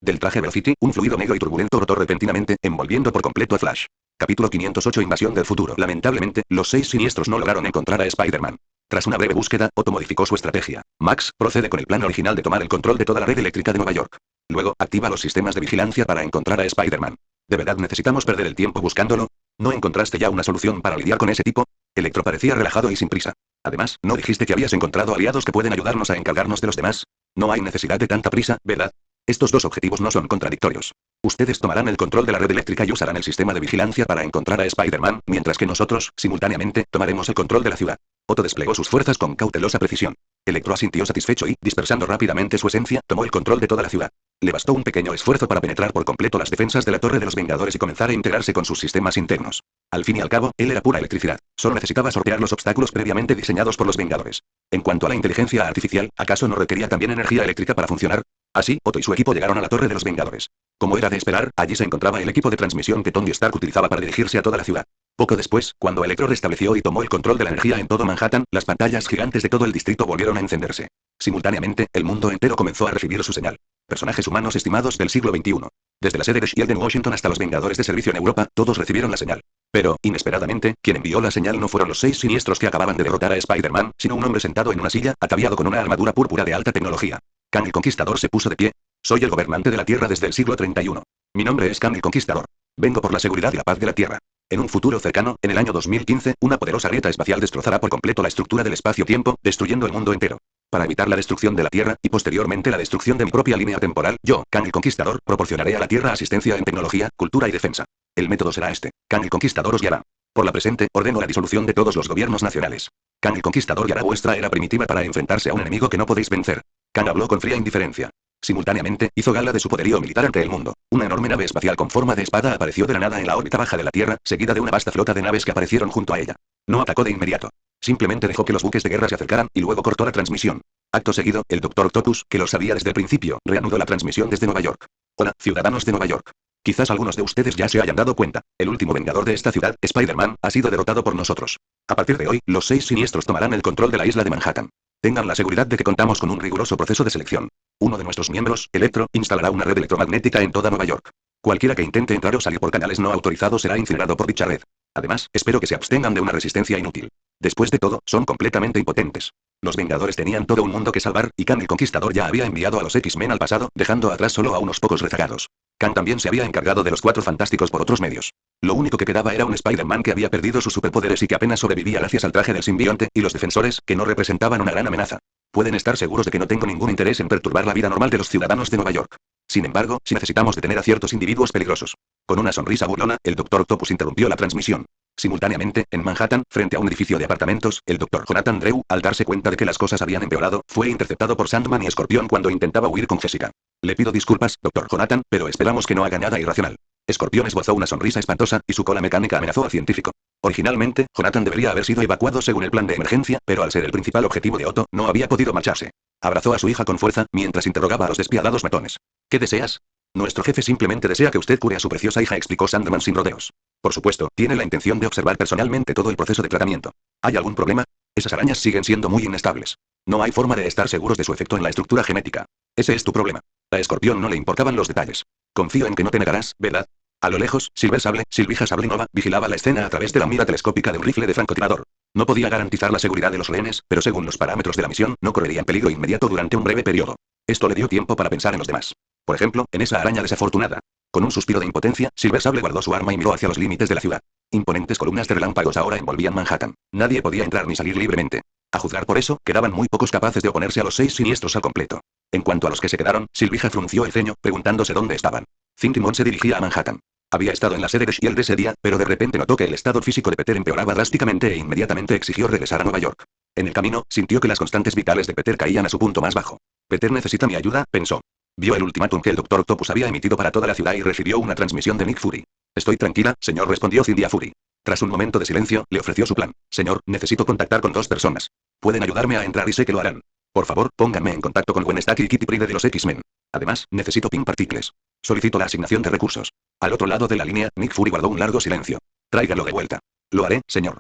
Del traje Velocity, un fluido negro y turbulento brotó repentinamente, envolviendo por completo a Flash. Capítulo 508 Invasión del futuro. Lamentablemente, los 6 siniestros no lograron encontrar a Spider-Man. Tras una breve búsqueda, Otto modificó su estrategia. Max procede con el plan original de tomar el control de toda la red eléctrica de Nueva York. Luego, activa los sistemas de vigilancia para encontrar a Spider-Man. ¿De verdad necesitamos perder el tiempo buscándolo? ¿No encontraste ya una solución para lidiar con ese tipo? Electro parecía relajado y sin prisa. Además, ¿no dijiste que habías encontrado aliados que pueden ayudarnos a encargarnos de los demás? No hay necesidad de tanta prisa, ¿verdad? Estos dos objetivos no son contradictorios. Ustedes tomarán el control de la red eléctrica y usarán el sistema de vigilancia para encontrar a Spider-Man, mientras que nosotros, simultáneamente, tomaremos el control de la ciudad. Otto desplegó sus fuerzas con cautelosa precisión. Electro asintió satisfecho y, dispersando rápidamente su esencia, tomó el control de toda la ciudad. Le bastó un pequeño esfuerzo para penetrar por completo las defensas de la Torre de los Vengadores y comenzar a integrarse con sus sistemas internos. Al fin y al cabo, él era pura electricidad. Solo necesitaba sortear los obstáculos previamente diseñados por los Vengadores. En cuanto a la inteligencia artificial, ¿acaso no requería también energía eléctrica para funcionar? Así, Otto y su equipo llegaron a la Torre de los Vengadores. Como era de esperar, allí se encontraba el equipo de transmisión que Tony Stark utilizaba para dirigirse a toda la ciudad. Poco después, cuando Electro restableció y tomó el control de la energía en todo Manhattan, las pantallas gigantes de todo el distrito volvieron a encenderse. Simultáneamente, el mundo entero comenzó a recibir su señal. Personajes humanos estimados del siglo XXI. Desde la sede de S.H.I.E.L.D. en Washington hasta los Vengadores de servicio en Europa, todos recibieron la señal. Pero, inesperadamente, quien envió la señal no fueron los 6 siniestros que acababan de derrotar a Spider-Man, sino un hombre sentado en una silla, ataviado con una armadura púrpura de alta tecnología. Kang el Conquistador se puso de pie. Soy el gobernante de la Tierra desde el siglo 31. Mi nombre es Kang el Conquistador. Vengo por la seguridad y la paz de la Tierra. En un futuro cercano, en el año 2015, una poderosa grieta espacial destrozará por completo la estructura del espacio-tiempo, destruyendo el mundo entero. Para evitar la destrucción de la Tierra, y posteriormente la destrucción de mi propia línea temporal, yo, Kang el Conquistador, proporcionaré a la Tierra asistencia en tecnología, cultura y defensa. El método será este. Kang el Conquistador os guiará. Por la presente, ordeno la disolución de todos los gobiernos nacionales. Kang el Conquistador guiará vuestra era primitiva para enfrentarse a un enemigo que no podéis vencer. Kang habló con fría indiferencia. Simultáneamente, hizo gala de su poderío militar ante el mundo. Una enorme nave espacial con forma de espada apareció de la nada en la órbita baja de la Tierra, seguida de una vasta flota de naves que aparecieron junto a ella. No atacó de inmediato. Simplemente dejó que los buques de guerra se acercaran, y luego cortó la transmisión. Acto seguido, el Dr. Octopus, que lo sabía desde el principio, reanudó la transmisión desde Nueva York. Hola, ciudadanos de Nueva York. Quizás algunos de ustedes ya se hayan dado cuenta. El último vengador de esta ciudad, Spider-Man, ha sido derrotado por nosotros. A partir de hoy, los 6 siniestros tomarán el control de la isla de Manhattan. Tengan la seguridad de que contamos con un riguroso proceso de selección. Uno de nuestros miembros, Electro, instalará una red electromagnética en toda Nueva York. Cualquiera que intente entrar o salir por canales no autorizados será incinerado por dicha red. Además, espero que se abstengan de una resistencia inútil. Después de todo, son completamente impotentes. Los Vengadores tenían todo un mundo que salvar, y Kang el Conquistador ya había enviado a los X-Men al pasado, dejando atrás solo a unos pocos rezagados. Kang también se había encargado de los 4 fantásticos por otros medios. Lo único que quedaba era un Spider-Man que había perdido sus superpoderes y que apenas sobrevivía gracias al traje del simbionte, y los defensores, que no representaban una gran amenaza. Pueden estar seguros de que no tengo ningún interés en perturbar la vida normal de los ciudadanos de Nueva York. Sin embargo, si necesitamos detener a ciertos individuos peligrosos. Con una sonrisa burlona, el Dr. Octopus interrumpió la transmisión. Simultáneamente, en Manhattan, frente a un edificio de apartamentos, el Dr. Jonathan Drew, al darse cuenta de que las cosas habían empeorado, fue interceptado por Sandman y Escorpión cuando intentaba huir con Jessica. Le pido disculpas, Dr. Jonathan, pero esperamos que no haga nada irracional. Escorpión esbozó una sonrisa espantosa, y su cola mecánica amenazó al científico. Originalmente, Jonathan debería haber sido evacuado según el plan de emergencia, pero al ser el principal objetivo de Otto, no había podido marcharse. Abrazó a su hija con fuerza, mientras interrogaba a los despiadados matones. ¿Qué deseas? Nuestro jefe simplemente desea que usted cure a su preciosa hija, explicó Sandman sin rodeos. Por supuesto, tiene la intención de observar personalmente todo el proceso de tratamiento. ¿Hay algún problema? Esas arañas siguen siendo muy inestables. No hay forma de estar seguros de su efecto en la estructura genética. Ese es tu problema. A Escorpión no le importaban los detalles. Confío en que no te negarás, ¿verdad? A lo lejos, Silvija Sablinova, vigilaba la escena a través de la mira telescópica de un rifle de francotirador. No podía garantizar la seguridad de los rehenes, pero según los parámetros de la misión, no correrían peligro inmediato durante un breve periodo. Esto le dio tiempo para pensar en los demás. Por ejemplo, en esa araña desafortunada. Con un suspiro de impotencia, Silver Sable guardó su arma y miró hacia los límites de la ciudad. Imponentes columnas de relámpagos ahora envolvían Manhattan. Nadie podía entrar ni salir libremente. A juzgar por eso, quedaban muy pocos capaces de oponerse a los 6 siniestros al completo. En cuanto a los que se quedaron, Silvija frunció el ceño, preguntándose dónde estaban. Fintimon se dirigía a Manhattan. Había estado en la sede de S.H.I.E.L.D. ese día, pero de repente notó que el estado físico de Peter empeoraba drásticamente e inmediatamente exigió regresar a Nueva York. En el camino, sintió que las constantes vitales de Peter caían a su punto más bajo. Peter necesita mi ayuda, pensó. Vio el ultimátum que el Dr. Octopus había emitido para toda la ciudad y recibió una transmisión de Nick Fury. Estoy tranquila, señor, respondió Cynthia Fury. Tras un momento de silencio, le ofreció su plan. Señor, necesito contactar con 2 personas. Pueden ayudarme a entrar y sé que lo harán. Por favor, pónganme en contacto con Gwen Stacy y Kitty Pryde de los X-Men. Además, necesito Pink Particles. Solicito la asignación de recursos. Al otro lado de la línea, Nick Fury guardó un largo silencio. Tráigalo de vuelta. Lo haré, señor.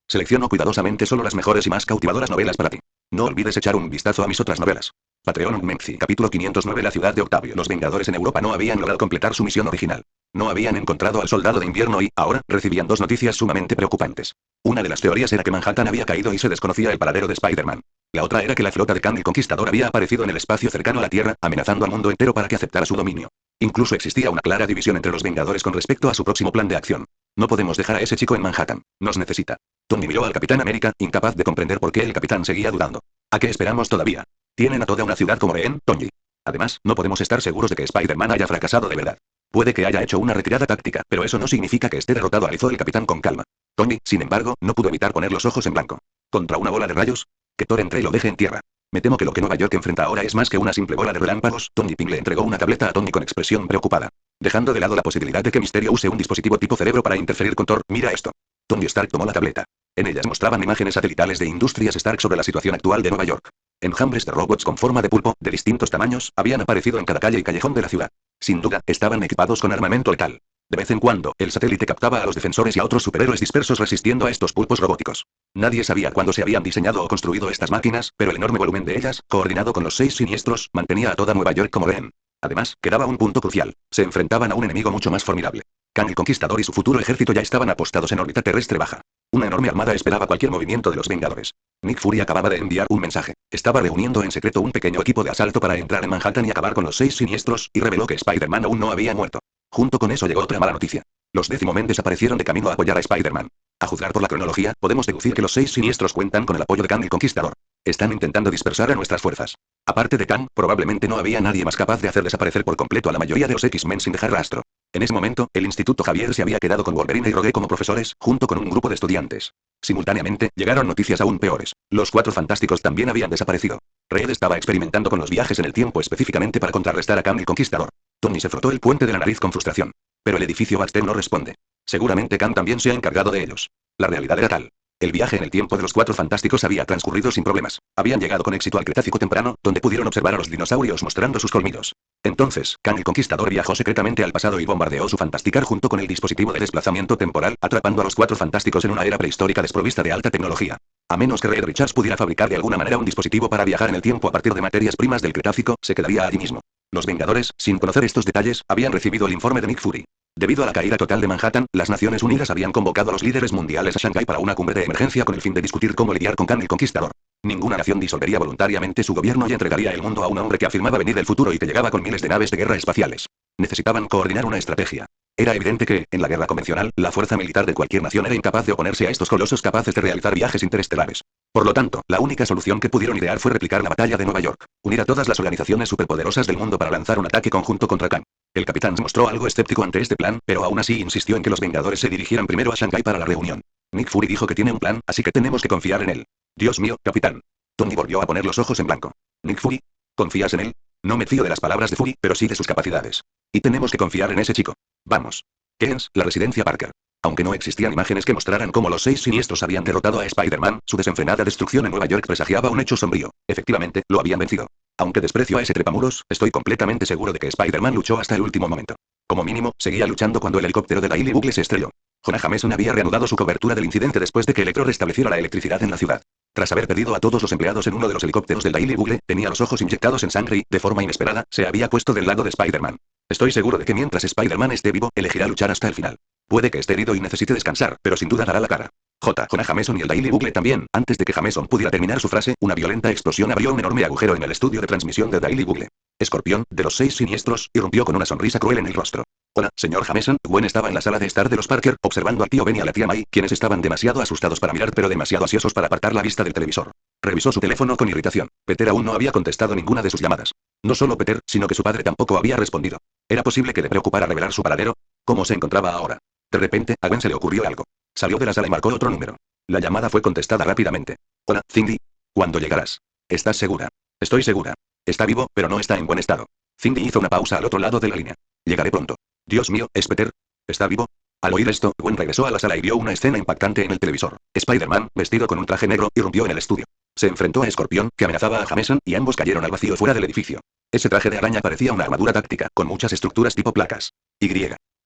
Selecciono cuidadosamente solo las mejores y más cautivadoras novelas para ti. No olvides echar un vistazo a mis otras novelas. Patreon Menzi. Capítulo 509. La ciudad de Octavio. Los Vengadores en Europa no habían logrado completar su misión original. No habían encontrado al soldado de invierno y, ahora, recibían 2 noticias sumamente preocupantes. Una de las teorías era que Manhattan había caído y se desconocía el paradero de Spider-Man. La otra era que la flota de Kang el Conquistador había aparecido en el espacio cercano a la Tierra, amenazando al mundo entero para que aceptara su dominio. Incluso existía una clara división entre los Vengadores con respecto a su próximo plan de acción. No podemos dejar a ese chico en Manhattan. Nos necesita. Tony miró al Capitán América, incapaz de comprender por qué el capitán seguía dudando. ¿A qué esperamos todavía? Tienen a toda una ciudad como rehén, Tony. Además, no podemos estar seguros de que Spider-Man haya fracasado de verdad. Puede que haya hecho una retirada táctica, pero eso no significa que esté derrotado, analizó el capitán con calma. Tony, sin embargo, no pudo evitar poner los ojos en blanco. ¿Contra una bola de rayos? Que Thor entre y lo deje en tierra. Me temo que lo que Nueva York enfrenta ahora es más que una simple bola de relámpagos. Tony Ping le entregó una tableta a Tony con expresión preocupada. Dejando de lado la posibilidad de que Misterio use un dispositivo tipo cerebro para interferir con Thor, mira esto. Tony Stark tomó la tableta. En ellas mostraban imágenes satelitales de Industrias Stark sobre la situación actual de Nueva York. Enjambres de robots con forma de pulpo, de distintos tamaños, habían aparecido en cada calle y callejón de la ciudad. Sin duda, estaban equipados con armamento letal. De vez en cuando, el satélite captaba a los defensores y a otros superhéroes dispersos resistiendo a estos pulpos robóticos. Nadie sabía cuándo se habían diseñado o construido estas máquinas, pero el enorme volumen de ellas, coordinado con los 6 siniestros, mantenía a toda Nueva York como rehén. Además, quedaba un punto crucial. Se enfrentaban a un enemigo mucho más formidable. Kang el Conquistador y su futuro ejército ya estaban apostados en órbita terrestre baja. Una enorme armada esperaba cualquier movimiento de los Vengadores. Nick Fury acababa de enviar un mensaje. Estaba reuniendo en secreto un pequeño equipo de asalto para entrar en Manhattan y acabar con los 6 siniestros, y reveló que Spider-Man aún no había muerto. Junto con eso llegó otra mala noticia. Los Decimomen desaparecieron de camino a apoyar a Spider-Man. A juzgar por la cronología, podemos deducir que los 6 siniestros cuentan con el apoyo de Kang el Conquistador. Están intentando dispersar a nuestras fuerzas. Aparte de Kang, probablemente no había nadie más capaz de hacer desaparecer por completo a la mayoría de los X-Men sin dejar rastro. En ese momento, el Instituto Xavier se había quedado con Wolverine y Rogue como profesores, junto con un grupo de estudiantes. Simultáneamente, llegaron noticias aún peores. Los Cuatro Fantásticos también habían desaparecido. Red estaba experimentando con los viajes en el tiempo específicamente para contrarrestar a Kang el Conquistador. Tony se frotó el puente de la nariz con frustración. Pero el edificio Baxter no responde. Seguramente Kang también se ha encargado de ellos. La realidad era tal. El viaje en el tiempo de los Cuatro Fantásticos había transcurrido sin problemas. Habían llegado con éxito al Cretácico temprano, donde pudieron observar a los dinosaurios mostrando sus colmillos. Entonces, Kang el Conquistador viajó secretamente al pasado y bombardeó su Fantasticar junto con el dispositivo de desplazamiento temporal, atrapando a los Cuatro Fantásticos en una era prehistórica desprovista de alta tecnología. A menos que Reed Richards pudiera fabricar de alguna manera un dispositivo para viajar en el tiempo a partir de materias primas del Cretácico, se quedaría allí mismo. Los Vengadores, sin conocer estos detalles, habían recibido el informe de Nick Fury. Debido a la caída total de Manhattan, las Naciones Unidas habían convocado a los líderes mundiales a Shanghái para una cumbre de emergencia con el fin de discutir cómo lidiar con Kang el Conquistador. Ninguna nación disolvería voluntariamente su gobierno y entregaría el mundo a un hombre que afirmaba venir del futuro y que llegaba con miles de naves de guerra espaciales. Necesitaban coordinar una estrategia. Era evidente que, en la guerra convencional, la fuerza militar de cualquier nación era incapaz de oponerse a estos colosos capaces de realizar viajes interestelares. Por lo tanto, la única solución que pudieron idear fue replicar la batalla de Nueva York, unir a todas las organizaciones superpoderosas del mundo para lanzar un ataque conjunto contra Kang. El capitán se mostró algo escéptico ante este plan, pero aún así insistió en que los Vengadores se dirigieran primero a Shanghái para la reunión. Nick Fury dijo que tiene un plan, así que tenemos que confiar en él. Dios mío, capitán. Tony volvió a poner los ojos en blanco. Nick Fury, ¿confías en él? No me fío de las palabras de Fury, pero sí de sus capacidades. Y tenemos que confiar en ese chico. Vamos. Kent, la residencia Parker. Aunque no existían imágenes que mostraran cómo los Seis Siniestros habían derrotado a Spider-Man, su desenfrenada destrucción en Nueva York presagiaba un hecho sombrío. Efectivamente, lo habían vencido. Aunque desprecio a ese trepamuros, estoy completamente seguro de que Spider-Man luchó hasta el último momento. Como mínimo, seguía luchando cuando el helicóptero de Daily Bugle se estrelló. Jonah Jameson había reanudado su cobertura del incidente después de que Electro restableciera la electricidad en la ciudad. Tras haber perdido a todos los empleados en uno de los helicópteros del Daily Bugle, tenía los ojos inyectados en sangre y, de forma inesperada, se había puesto del lado de Spider-Man. Estoy seguro de que mientras Spider-Man esté vivo, elegirá luchar hasta el final. Puede que esté herido y necesite descansar, pero sin duda dará la cara. Jonah Jameson y el Daily Bugle también. Antes de que Jameson pudiera terminar su frase, una violenta explosión abrió un enorme agujero en el estudio de transmisión de Daily Bugle. Escorpión, de los Seis Siniestros, irrumpió con una sonrisa cruel en el rostro. Hola, señor Jameson. Gwen estaba en la sala de estar de los Parker, observando al tío Ben y a la tía May, quienes estaban demasiado asustados para mirar pero demasiado ansiosos para apartar la vista del televisor. Revisó su teléfono con irritación. Peter aún no había contestado ninguna de sus llamadas. No solo Peter, sino que su padre tampoco había respondido. ¿Era posible que le preocupara revelar su paradero? ¿Cómo se encontraba ahora? De repente, a Gwen se le ocurrió algo. Salió de la sala y marcó otro número. La llamada fue contestada rápidamente. Hola, Cindy. ¿Cuándo llegarás? ¿Estás segura? Estoy segura. Está vivo, pero no está en buen estado. Cindy hizo una pausa al otro lado de la línea. Llegaré pronto. Dios mío, ¿es Peter? ¿Está vivo? Al oír esto, Gwen regresó a la sala y vio una escena impactante en el televisor. Spider-Man, vestido con un traje negro, irrumpió en el estudio. Se enfrentó a Escorpión, que amenazaba a Jameson, y ambos cayeron al vacío fuera del edificio. Ese traje de araña parecía una armadura táctica, con muchas estructuras tipo placas. Y.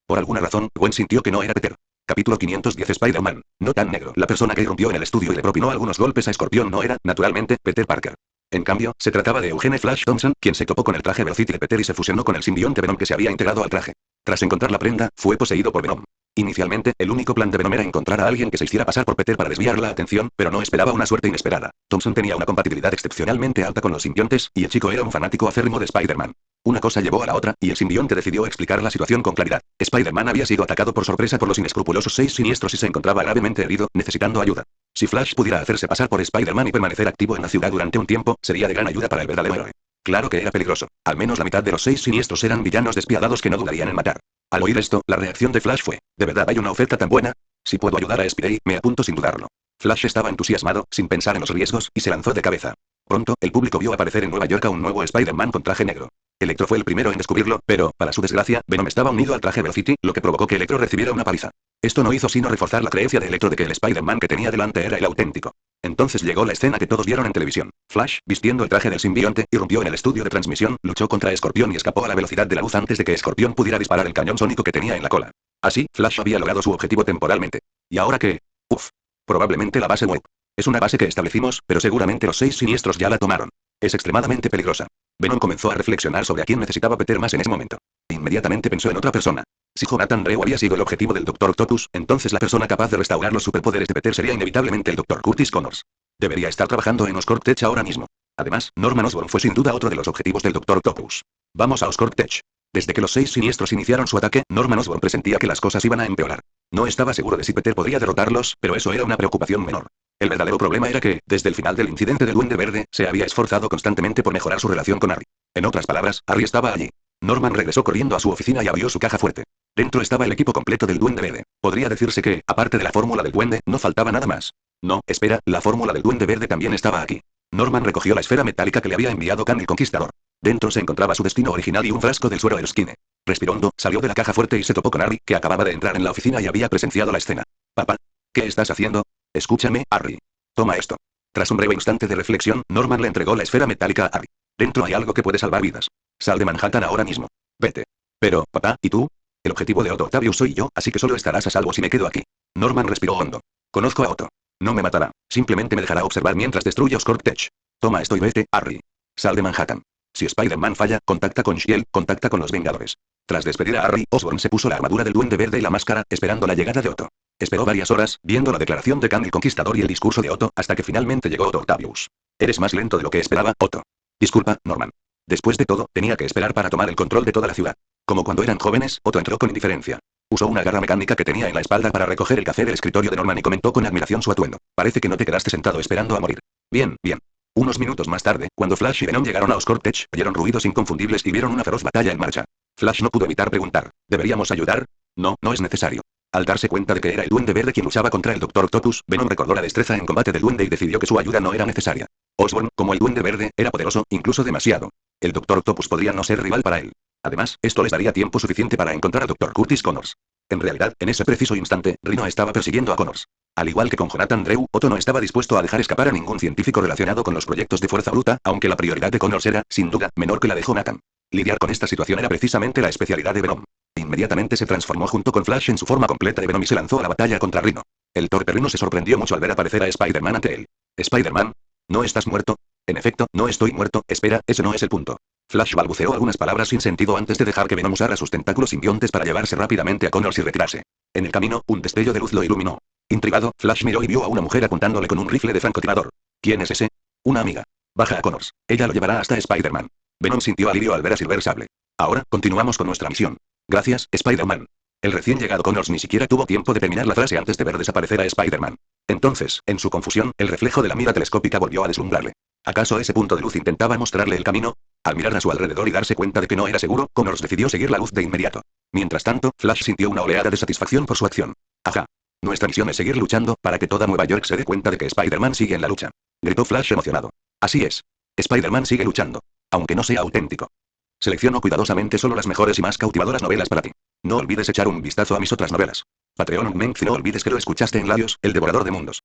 Por alguna razón, Gwen sintió que no era Peter. Capítulo 510 Spider-Man. No tan negro. La persona que irrumpió en el estudio y le propinó algunos golpes a Escorpión no era, naturalmente, Peter Parker. En cambio, se trataba de Eugene Flash Thompson, quien se topó con el traje Velocity de Peter y se fusionó con el simbionte Venom que se había integrado al traje. Tras encontrar la prenda, fue poseído por Venom. Inicialmente, el único plan de Venom era encontrar a alguien que se hiciera pasar por Peter para desviar la atención, pero no esperaba una suerte inesperada. Thompson tenía una compatibilidad excepcionalmente alta con los simbiontes, y el chico era un fanático acérrimo de Spider-Man. Una cosa llevó a la otra, y el simbionte decidió explicar la situación con claridad. Spider-Man había sido atacado por sorpresa por los inescrupulosos Seis Siniestros y se encontraba gravemente herido, necesitando ayuda. Si Flash pudiera hacerse pasar por Spider-Man y permanecer activo en la ciudad durante un tiempo, sería de gran ayuda para el verdadero héroe. Claro que era peligroso. Al menos la mitad de los Seis Siniestros eran villanos despiadados que no dudarían en matar. Al oír esto, la reacción de Flash fue: ¿de verdad hay una oferta tan buena? Si puedo ayudar a Spidey, me apunto sin dudarlo. Flash estaba entusiasmado, sin pensar en los riesgos, y se lanzó de cabeza. Pronto, el público vio aparecer en Nueva York a un nuevo Spider-Man con traje negro. Electro fue el primero en descubrirlo, pero, para su desgracia, Venom estaba unido al traje Velocity, lo que provocó que Electro recibiera una paliza. Esto no hizo sino reforzar la creencia de Electro de que el Spider-Man que tenía delante era el auténtico. Entonces llegó la escena que todos vieron en televisión. Flash, vistiendo el traje del simbionte, irrumpió en el estudio de transmisión, luchó contra Escorpión y escapó a la velocidad de la luz antes de que Escorpión pudiera disparar el cañón sónico que tenía en la cola. Así, Flash había logrado su objetivo temporalmente. ¿Y ahora qué? Probablemente la base web. Es una base que establecimos, pero seguramente los Seis Siniestros ya la tomaron. Es extremadamente peligrosa. Venom comenzó a reflexionar sobre a quién necesitaba Peter más en ese momento. Inmediatamente pensó en otra persona. Si Jonathan Reu había sido el objetivo del Dr. Octopus, entonces la persona capaz de restaurar los superpoderes de Peter sería inevitablemente el Dr. Curtis Connors. Debería estar trabajando en Oscorp Tech ahora mismo. Además, Norman Osborn fue sin duda otro de los objetivos del Dr. Octopus. Vamos a Oscorp Tech. Desde que los Seis Siniestros iniciaron su ataque, Norman Osborn presentía que las cosas iban a empeorar. No estaba seguro de si Peter podría derrotarlos, pero eso era una preocupación menor. El verdadero problema era que, desde el final del incidente del Duende Verde, se había esforzado constantemente por mejorar su relación con Harry. En otras palabras, Harry estaba allí. Norman regresó corriendo a su oficina y abrió su caja fuerte. Dentro estaba el equipo completo del Duende Verde. Podría decirse que, aparte de la fórmula del duende, no faltaba nada más. No, espera, la fórmula del Duende Verde también estaba aquí. Norman recogió la esfera metálica que le había enviado Khan el Conquistador. Dentro se encontraba su destino original y un frasco del suero Erskine. Respiró hondo, salió de la caja fuerte y se topó con Harry, que acababa de entrar en la oficina y había presenciado la escena. Papá. ¿Qué estás haciendo? Escúchame, Harry. Toma esto. Tras un breve instante de reflexión, Norman le entregó la esfera metálica a Harry. Dentro hay algo que puede salvar vidas. Sal de Manhattan ahora mismo. Vete. Pero, papá, ¿y tú? El objetivo de Otto Octavius soy yo, así que solo estarás a salvo si me quedo aquí. Norman respiró hondo. Conozco a Otto. No me matará. Simplemente me dejará observar mientras destruye Oscorp Tech. Toma esto y vete, Harry. Sal de Manhattan. Si Spider-Man falla, contacta con Shield, contacta con los Vengadores. Tras despedir a Harry, Osborn se puso la armadura del Duende Verde y la máscara, esperando la llegada de Otto. Esperó varias horas, viendo la declaración de Khan el Conquistador y el discurso de Otto, hasta que finalmente llegó Otto Octavius. Eres más lento de lo que esperaba, Otto. Disculpa, Norman. Después de todo, tenía que esperar para tomar el control de toda la ciudad. Como cuando eran jóvenes, Otto entró con indiferencia. Usó una garra mecánica que tenía en la espalda para recoger el café del escritorio de Norman y comentó con admiración su atuendo. Parece que no te quedaste sentado esperando a morir. Bien, bien. Unos minutos más tarde, cuando Flash y Venom llegaron a Oscorp Tech, oyeron ruidos inconfundibles y vieron una feroz batalla en marcha. Flash no pudo evitar preguntar, ¿deberíamos ayudar? No, no es necesario. Al darse cuenta de que era el Duende Verde quien luchaba contra el Dr. Octopus, Venom recordó la destreza en combate del Duende y decidió que su ayuda no era necesaria. Osborn, como el Duende Verde, era poderoso, incluso demasiado. El Dr. Octopus podría no ser rival para él. Además, esto les daría tiempo suficiente para encontrar al Dr. Curtis Connors. En realidad, en ese preciso instante, Rhino estaba persiguiendo a Connors. Al igual que con Jonathan Drew, Otto no estaba dispuesto a dejar escapar a ningún científico relacionado con los proyectos de fuerza bruta, aunque la prioridad de Connors era, sin duda, menor que la de Jonathan. Lidiar con esta situación era precisamente la especialidad de Venom. Inmediatamente se transformó junto con Flash en su forma completa de Venom y se lanzó a la batalla contra Rhino. El torpe Rhino se sorprendió mucho al ver aparecer a Spider-Man ante él. ¿Spider-Man? ¿No estás muerto? En efecto, no estoy muerto, espera, ese no es el punto. Flash balbuceó algunas palabras sin sentido antes de dejar que Venom usara sus tentáculos simbiontes para llevarse rápidamente a Connors y retirarse. En el camino, un destello de luz lo iluminó. Intrigado, Flash miró y vio a una mujer apuntándole con un rifle de francotirador. ¿Quién es ese? Una amiga. Baja a Connors. Ella lo llevará hasta Spider-Man. Venom sintió alivio al ver a Silver Sable. Ahora, continuamos con nuestra misión. Gracias, Spider-Man. El recién llegado Connors ni siquiera tuvo tiempo de terminar la frase antes de ver desaparecer a Spider-Man. Entonces, en su confusión, el reflejo de la mira telescópica volvió a deslumbrarle. ¿Acaso ese punto de luz intentaba mostrarle el camino? Al mirar a su alrededor y darse cuenta de que no era seguro, Connors decidió seguir la luz de inmediato. Mientras tanto, Flash sintió una oleada de satisfacción por su acción. Ajá. Nuestra misión es seguir luchando, para que toda Nueva York se dé cuenta de que Spider-Man sigue en la lucha. Gritó Flash emocionado. Así es. Spider-Man sigue luchando. Aunque no sea auténtico. Selecciono cuidadosamente solo las mejores y más cautivadoras novelas para ti. No olvides echar un vistazo a mis otras novelas. Patreon Menk, no olvides que lo escuchaste en labios, el devorador de mundos.